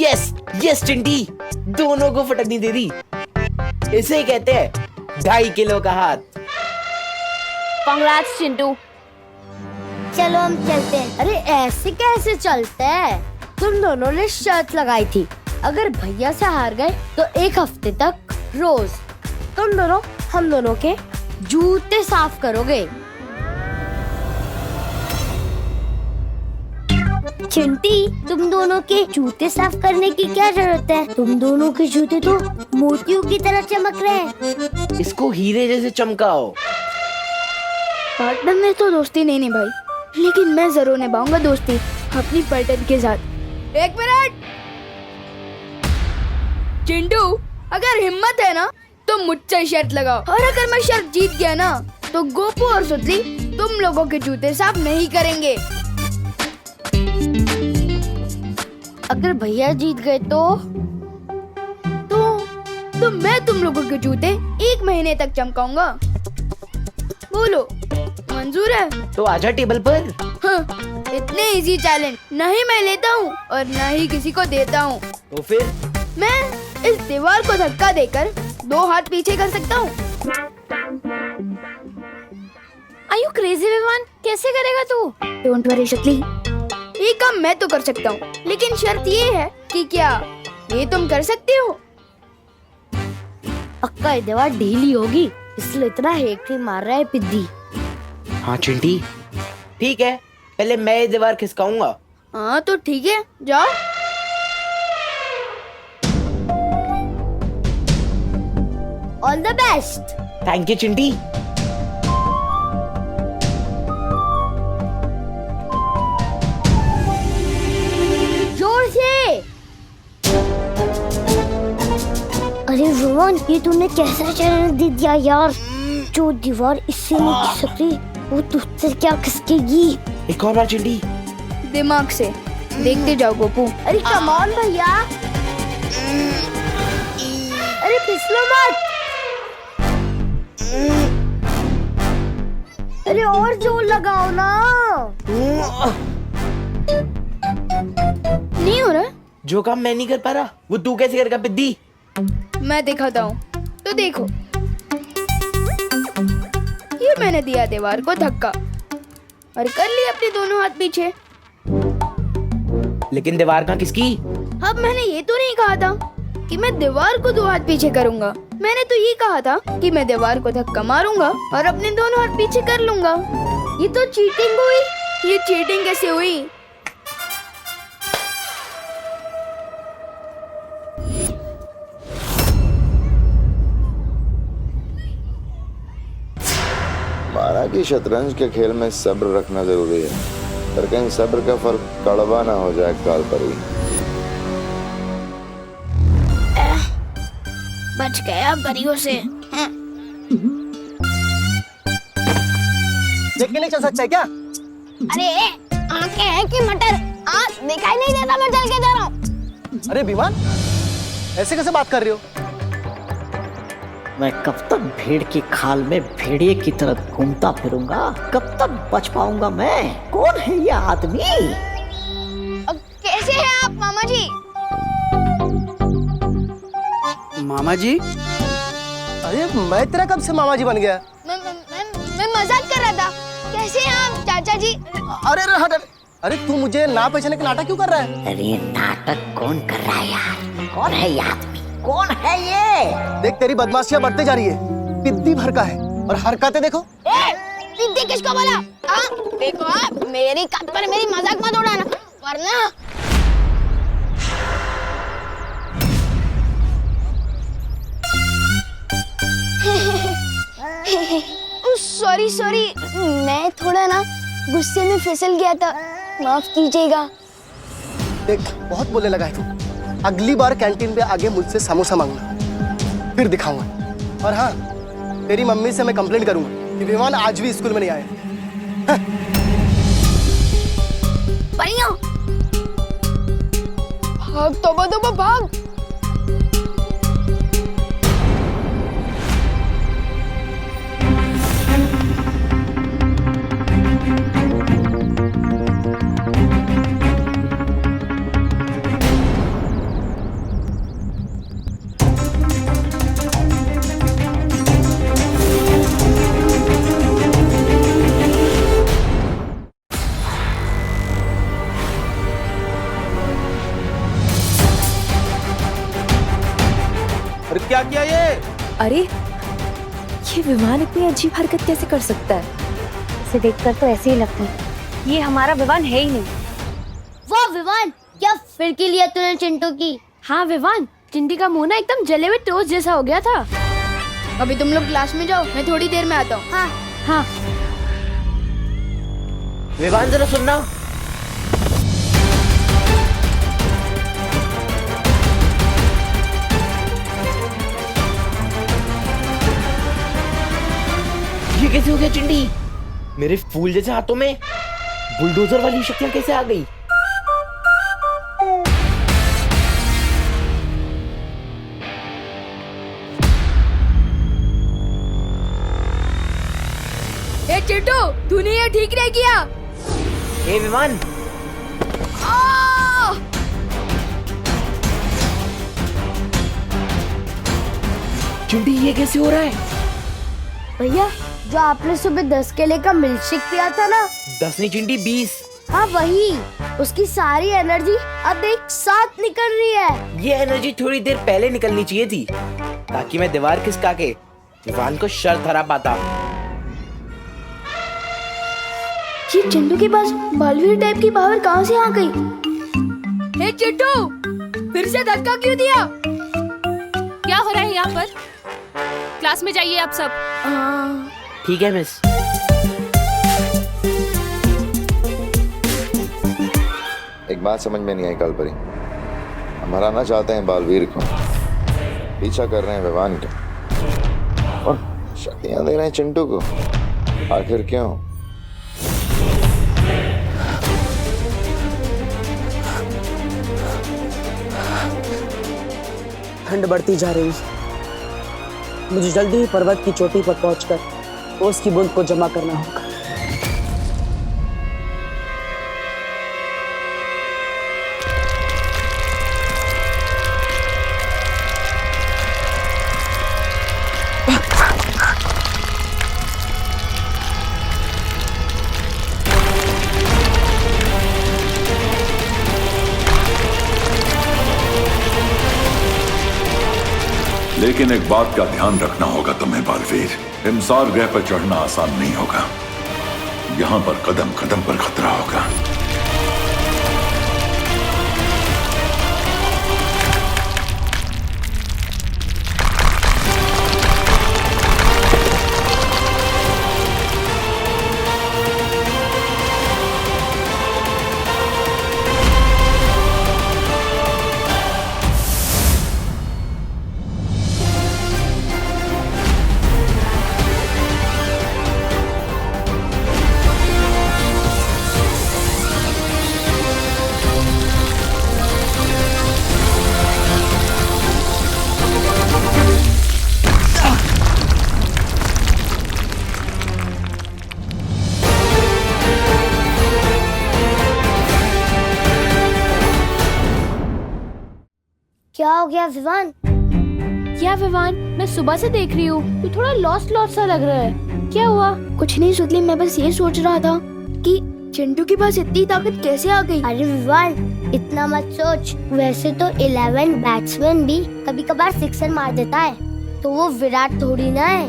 यस यस चिंटी, दोनों को फटकनी दे दी। इसे कहते हैं 2.5 किलो का हाथ। कांग्रेट्स चिंटू। चलो हम चलते हैं। अरे ऐसे कैसे चलते हैं? तुम दोनों ने शर्त लगाई थी, अगर भैया से हार गए तो 1 हफ्ते तक रोज तुम दोनों हम दोनों के जूते साफ करोगे। चिंटी, तुम दोनों के जूते साफ करने की क्या जरूरत है? तुम दोनों के जूते तो मोतियों की तरह चमक रहे हैं। इसको हीरे जैसे चमकाओ। पार्टनर में तो दोस्ती नहीं निभाई, लेकिन मैं जरूर निभाऊंगा दोस्ती अपनी पार्टनर के साथ। 1 मिनट चिंटू, अगर हिम्मत है ना तो मुझसे शर्त लगाओ, और अगर मैं शर्त जीत गया ना तो गोपू और सुतली तुम लोगों के जूते साफ नहीं करेंगे। अगर भैया जीत गए तो मैं तुम लोगों के जूते 1 महीने तक चमकाऊंगा। बोलो मंजूर है? तो आजा टेबल पर। हाँ, इतने इजी चैलेंज नहीं मैं लेता हूँ और न ही किसी को देता हूँ। तो फिर मैं इस दीवार को धक्का देकर 2 हाथ पीछे कर सकता हूँ। Are you crazy Vivaan? कैसे करेगा तू? डोंट वरी शक्ली, ये काम मैं तो कर सकता हूँ, लेकिन शर्त ये है कि क्या ये तुम कर सकते हो? पक्का ये दीवार ढीली होगी, इसलिए इतना हेक्टी मार रहा है पिद्दी। हाँ चिंटी, ठीक है, पहले मैं ये दीवार खिसकाऊंगा। हाँ तो ठीक है, जाओ। All the best. Thank you Chinti. जोर से। अरे रोहन, ये तूने कैसा चैलेंज दे दिया यार? जो दीवार इससे नहीं खिसकती वो तुझसे क्या खिसकेगी? एक और बार चिंटी। दिमाग से देखते जाओ गोपू। अरे कम ऑन भैया, अरे फिसलो मत। अरे और जोर लगाओ ना। नहीं हो रहा? जो काम मैं नहीं कर पा रहा वो तू कैसे करेगा पिद्दी? मैं दिखाता हूँ, तो देखो। ये मैंने दिया दीवार को धक्का और कर ली अपने दोनों हाथ पीछे। लेकिन दीवार कहाँ किसकी? अब मैंने ये तो नहीं कहा था कि मैं दीवार को 2 हाथ पीछे करूंगा। मैंने तो ये कहा था कि मैं दीवार को धक्का मारूंगा और अपने दोनों हाथ पीछे कर लूंगा। ये तो चीटिंग हुई। ये चीटिंग कैसे हुई? मारा कि शतरंज के खेल में सब्र रखना जरूरी है, पर कहीं सब्र का फल कड़वा ना हो जाए काल पर ही। बच गया परियों से। देख के नहीं चल सकता क्या? अरे आंखें हैं कि मटर? दिखाई नहीं देता मैं चल के जा रहा हूँ। अरे विमान, ऐसे कैसे बात कर रही हो? मैं कब तक भेड़ की खाल में भेड़िए की तरह घूमता फिरूंगा? कब तक बच पाऊंगा मैं? कौन है ये आदमी? कैसे हैं आप मामा जी? मामा जी? अरे मैं तेरा कब से मामा जी बन गया? मैं मजाक कर रहा था। जी। अरे अरे हट, अरे तू मुझे ना पहचाने का नाटक क्यों कर रहा है? अरे नाटक कौन कर रहा है यार? कौन है ये आदमी? कौन है ये? देख तेरी बदमाशियां बढ़ते जा रही है, पिद्दी भर का है और हरकतें देखो। पिद्दी किसको बोला? देखो आप मेरी कद पर मेरी मजाक मत उड़ाना वरना। सॉरी सॉरी, मैं थोड़ा ना गुस्से में फिसल गया था, माफ कीजिएगा। देख बहुत बोलने लगा है तू। अगली बार कैंटीन पे आगे मुझसे समोसा मांगना, फिर दिखाऊंगा। और हाँ, तेरी मम्मी से मैं कंप्लेंट करूंगा कि विमान आज भी स्कूल में नहीं आए। परियों भाग, तोबा तोबा भाग। अरे क्या किया ये? अरे ये विमान इतनी अजीब हरकत कैसे कर सकता है? इसे देखकर तो ऐसे ही लगता है ये हमारा विमान है ही नहीं। वाह विवान, क्या फिरकी लिया तूने चिंटू की। हाँ विवान, चिंटी का मुंह ना एकदम जले हुए टोस्ट जैसा हो गया था। अभी तुम लोग क्लास में जाओ, मैं थोड़ी देर में आता हूँ। हाँ हाँ। विवान जरा सुनना। ये कैसे हो गया चिंटी? मेरे फूल जैसे हाथों में बुलडोजर वाली शक्तियां कैसे आ गई? ए चिंटू, तूने ये ठीक नहीं किया। ए विमान, चिंटी ये कैसे हो रहा है? भैया, जो आपने सुबह 10 केले का मिल्कशेक पिया था ना, 10 नहीं चिंटी 20। हाँ वही, उसकी सारी एनर्जी अब एक साथ निकल रही है। ये एनर्जी थोड़ी देर पहले निकलनी चाहिए थी, ताकि मैं दीवार खिसका के विवान को शर्त हरा पाता। ये चिंटू के पास बालवीर टाइप की पावर कहाँ से आ गई? हे चिंटू, फिर से धक्का क्यों दिया? क्या हो रहा है यहाँ पर? क्लास में जाइए आप सब। ठीक है मिस। एक बात समझ में नहीं आई कालपरी, हम हराना चाहते हैं बालवीर को, पीछा कर रहे हैं विवान का और शक्तियां दे रहे हैं चिंटू को। आखिर क्यों? ठंड बढ़ती जा रही है, मुझे जल्दी ही पर्वत की चोटी पर पहुंचकर ओस की बूंद को जमा करना होगा। लेकिन एक बात का ध्यान रखना होगा तुम्हें बालवीर, हिमसार ग्रह पर चढ़ना आसान नहीं होगा। यहाँ पर कदम कदम पर खतरा होगा। क्या हो गया विवान? क्या विवान, मैं सुबह से देख रही हूँ, तू थोड़ा लॉस्ट लॉस्ट सा लग रहा है। क्या हुआ? कुछ नहीं सुतली, मैं बस ये सोच रहा था कि चिंटू के पास इतनी ताकत कैसे आ गई? अरे विवान, इतना मत सोच। वैसे तो 11 बैट्समैन भी कभी कभार सिक्सर मार देता है, तो वो विराट थोड़ी ना है।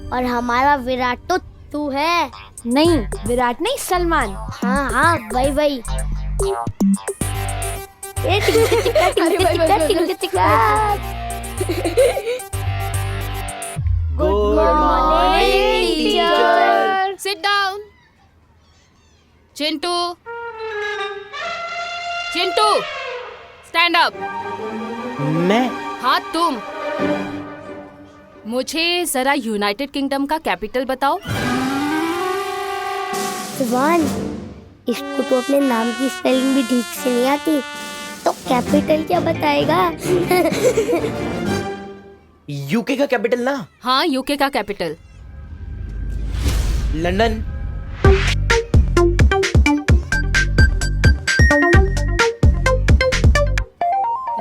और हमारा विराट तो तू है। नहीं, विराट नहीं, सलमान। हाँ हाँ, वही वही। Good morning teacher. Sit down. Chintu, Chintu, stand up. मैं? हाँ तुम। मुझे जरा यूनाइटेड किंगडम का कैपिटल बताओ। विवान, इसको तो अपने नाम की स्पेलिंग भी ठीक से नहीं आती, तो कैपिटल क्या बताएगा? यूके का कैपिटल ना? हाँ, यूके का कैपिटल। लंदन।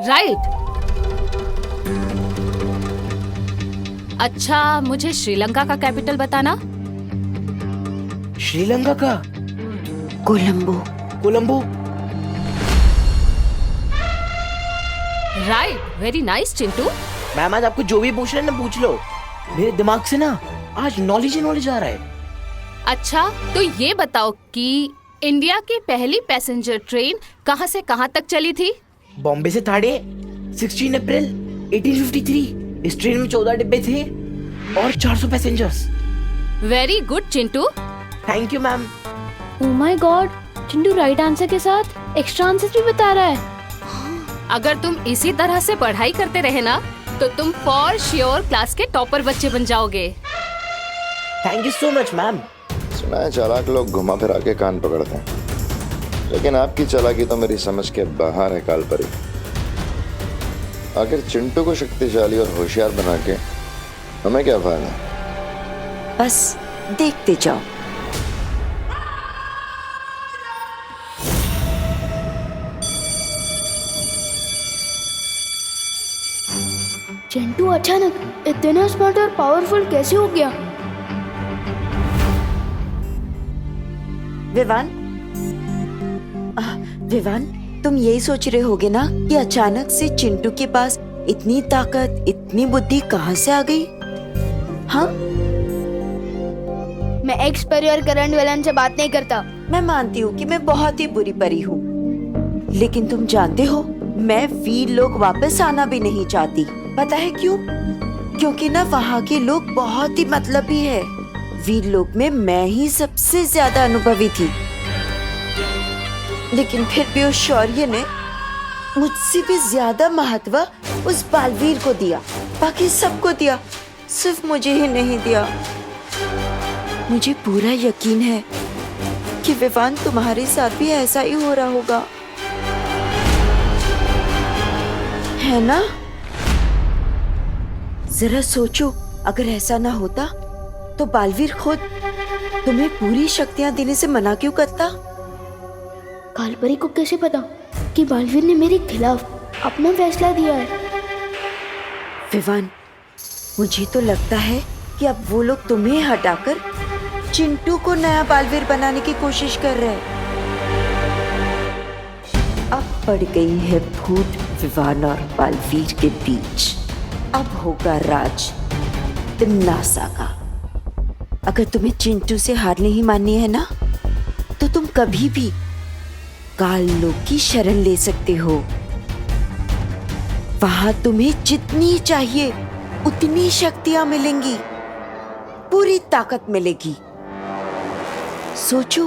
राइट। अच्छा, मुझे श्रीलंका का कैपिटल बताना। श्रीलंका का? Colombo. Colombo. Right, very nice Chintu. Ma'am, आज आपको जो भी पूछ रहे हैं ना पूछ लो। मेरे दिमाग से ना आज नॉलेज ही नॉलेज आ रहा है। अच्छा, तो ये बताओ कि इंडिया की पहली पैसेंजर ट्रेन कहाँ से कहाँ तक चली थी? बॉम्बे से थाड़े 16 अप्रैल 1853। इस ट्रेन में 14 डिब्बे थे और 400 passengers. Very good Chintu. Thank you ma'am. Oh my God, Chintu right answer के साथ एक्स्ट्रा आंसर भी बता रहा है। अगर तुम इसी तरह से पढ़ाई करते रहे ना, तो तुम फॉर श्योर क्लास के टॉपर बच्चे बन जाओगे। Thank you so much ma'am. सुना है चालाक लोग घुमा फिरा के कान पकड़ते हैं, लेकिन आपकी चालाकी तो मेरी समझ के बाहर है कालपरी। आखिर चिंटू को शक्तिशाली और होशियार बना के हमें क्या फायदा? बस देखते जाओ। चिंटू अचानक इतना स्मार्ट और पावरफुल कैसे हो गया? विवान, विवान, तुम यही सोच रहे होगे ना कि अचानक से चिंटू के पास इतनी ताकत, इतनी बुद्धि कहाँ से आ गई? हाँ, मैं एक्स परी और करंट विलन से बात नहीं करता। मैं मानती हूँ कि मैं बहुत ही बुरी परी हूँ, लेकिन तुम जानते हो मैं वीर लोग वापस आना भी नहीं चाहती। पता है क्यों? क्योंकि ना वहाँ के लोग बहुत ही मतलबी है। वीर लोग में मैं ही सबसे ज्यादा अनुभवी थी, लेकिन फिर भी उस शौर्य ने मुझसे भी ज्यादा महत्व उस बालवीर को दिया। बाकी सबको दिया, सिर्फ मुझे ही नहीं दिया। मुझे पूरा यकीन है कि विवान तुम्हारे साथ भी ऐसा ही हो रहा होगा, है ना? जरा सोचो, अगर ऐसा ना होता तो बालवीर खुद तुम्हें पूरी शक्तियां देने से मना क्यों करता? कालपरी को कैसे पता कि बालवीर ने मेरे खिलाफ अपना फैसला दिया है? विवान, मुझे तो लगता है कि अब वो लोग तुम्हें हटाकर चिंटू को नया बालवीर बनाने की कोशिश कर रहे हैं। अब पड़ गई है फूट विवान और बालवीर के बीच। अब होगा राज तिम्नासा का। अगर तुम्हें चिंटू से हार नहीं माननी है ना, तो तुम कभी भी काल लोक की शरण ले सकते हो। वहां तुम्हें जितनी चाहिए उतनी शक्तियां मिलेंगी, पूरी ताकत मिलेगी। सोचो।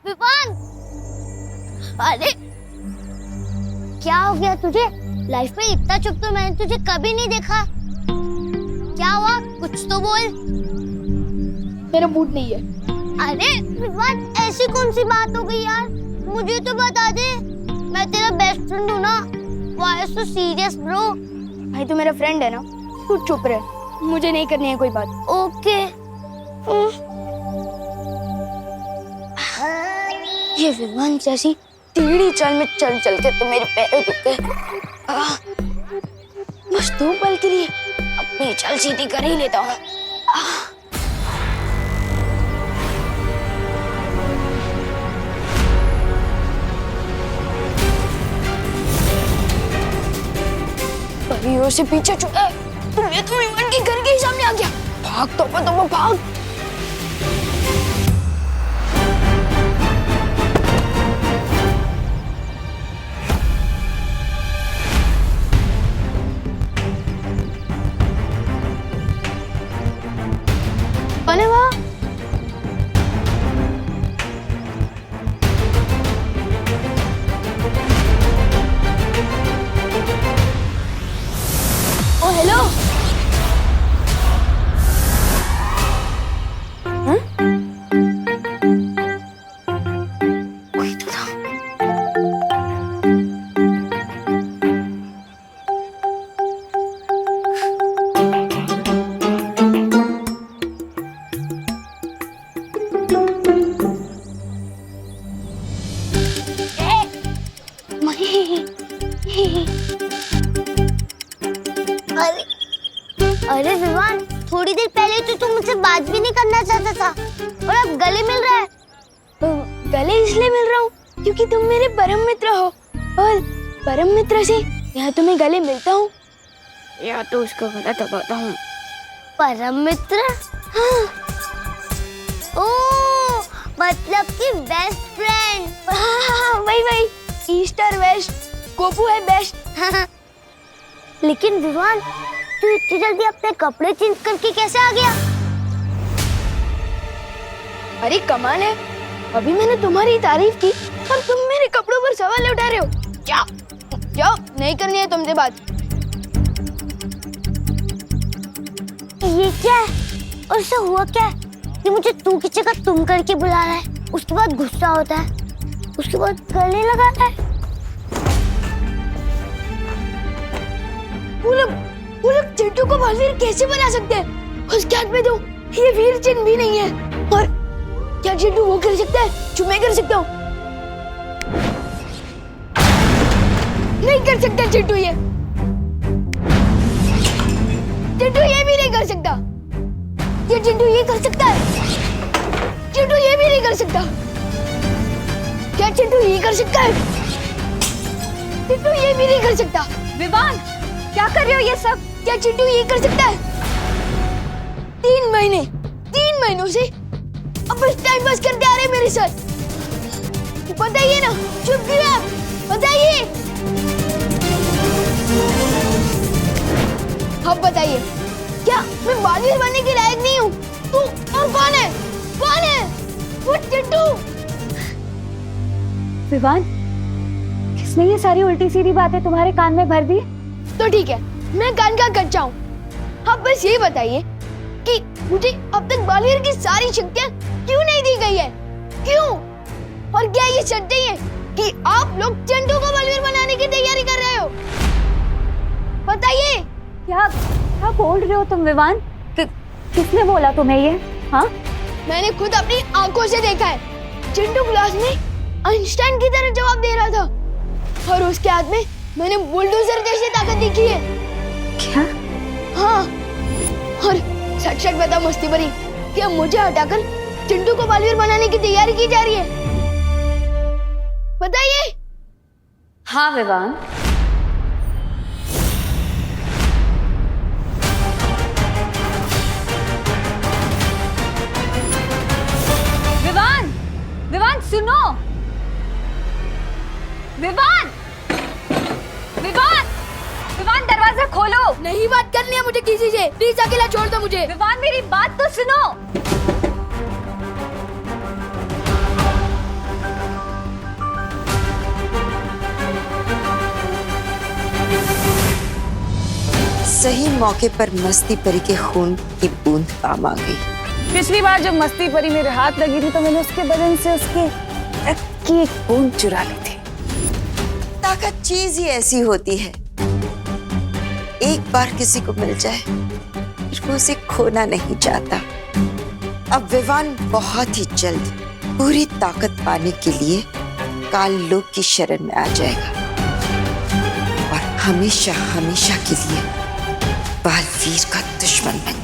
विवान, अरे क्या हो गया तुझे? लाइफ में इतना चुप तो मैंने तुझे कभी नहीं देखा। क्या हुआ? कुछ तो बोल। मेरा मूड नहीं है। अरे विवान, ऐसी कौन सी बात हो गई यार? मुझे तो बता दे, मैं तेरा बेस्ट फ्रेंड हूँ ना। Why so serious bro? भाई तो मेरा फ्रेंड है ना, तू चुप रह, मुझे नहीं करनी है कोई बात। ओके। ये विवान जैसी टेढ़ी चाल में चल चल के तो मेरे पैर दुख गए। बस 2 पल के लिए अपनी चल सीधी कर ही लेता हूँ। परियों से पीछे छुड़ा, ये तो विमान के घर के ही सामने आ गया। भाग तो भाग। अरे वाह, ओ हेलो। कोई तो था। अरे विवान, थोड़ी देर पहले तो तुम मुझसे बात भी नहीं करना चाहता था और अब गले मिल रहा है। तो गले इसलिए मिल रहा हूँ क्योंकि तुम मेरे परम मित्र हो, और परम मित्र से या तो मैं गले मिलता हूँ या तो उसका गला दबाता हूँ। परम मित्र? हाँ। ओह, मतलब कि बेस्ट फ्रेंड। हाँ, वही ईस्ट और वेस्ट, गोपू है बेस्ट। लेकिन विवान, तू इतनी जल्दी अपने कपड़े चेंज करके कैसे आ गया? अरे कमाल है, अभी मैंने तुम्हारी तारीफ की और तुम मेरे कपड़ों पर सवाल उठा रहे हो। क्या नहीं करनी है तुमसे बात। ये क्या है? और इससे हुआ क्या है कि मुझे तू की जगह तुम करके बुला रहा है, उसके बाद गुस्सा होता है, उसके बाद गले लगाता है। वो लोग चिंटू को बालवीर कैसे बना सकते हैं? उसके हाथ में तो ये वीर चिन्ह भी नहीं है। और क्या चिंटू वो कर सकता है जो मैं कर सकता हूँ? नहीं कर सकता चिंटू ये भी नहीं कर सकता। ये चिंटू ये कर सकता है? चिंटू ये भी नहीं कर सकता। क्या चिंटू ये कर सकता है? चिंटू ये भी नहीं कर सकता। विवान, क्या कर रहे हो ये सब? क्या चिंटू ये कर सकता है? 3 महीनों से अब बस टाइम पास करते आ रहे मेरे साथ। बताइए ना, चुप क्यों आप? बताइए। अब बताइए, क्या मैं बालवीर बनने के लायक नहीं हूँ? तू और कौन है? वो चिंटू। विवान, किसने ये सारी उल्टी सीधी बातें तुम्हारे कान में भर दी? तो ठीक है, मैं कान का कच्चा हूँ। अब बस ये बताइए कि मुझे अब तक बालवीर की सारी शक्तियाँ क्यों नहीं दी गई है? क्यों? और क्या ये सच नहीं है कि आप लोग चिंटू को बालवीर बनाने की तैयारी कर रहे हो? बताइए। क्या बोल रहे हो तुम विवान? किसने बोला तुम्हें ये? हाँ, मैंने खुद अपनी आंखों से देखा है। चिंटू क्लास में आइंस्टाइन की तरह जवाब दे रहा था और उसके हाथ में मैंने बुलडोजर जैसी ताकत देखी है। क्या? हाँ, और सच बता मस्ती भरी, क्या मुझे हटाकर चिंटू को बालवीर बनाने की तैयारी की जा रही है? बताइए। हाँ विवान, विवान सुनो। विवान दरवाजा खोलो। नहीं बात करनी है मुझे किसी से, प्लीज अकेला छोड़ दो मुझे। विवान मेरी बात तो सुनो। सही मौके पर मस्ती परी के खून की बूंद काम आ गई। पिछली बार जब मस्ती परी मेरे हाथ लगी थी तो मैंने उसके बदन से उसके रक्त की एक बूंद चुरा ली थी। ताकत चीज ही ऐसी होती है, एक बार किसी को मिल जाए फिर वो उसे खोना नहीं चाहता। अब विवान बहुत ही जल्द पूरी ताकत पाने के लिए काल लोक की शरण में आ जाएगा और हमेशा हमेशा के लिए बालवीर का दुश्मन बन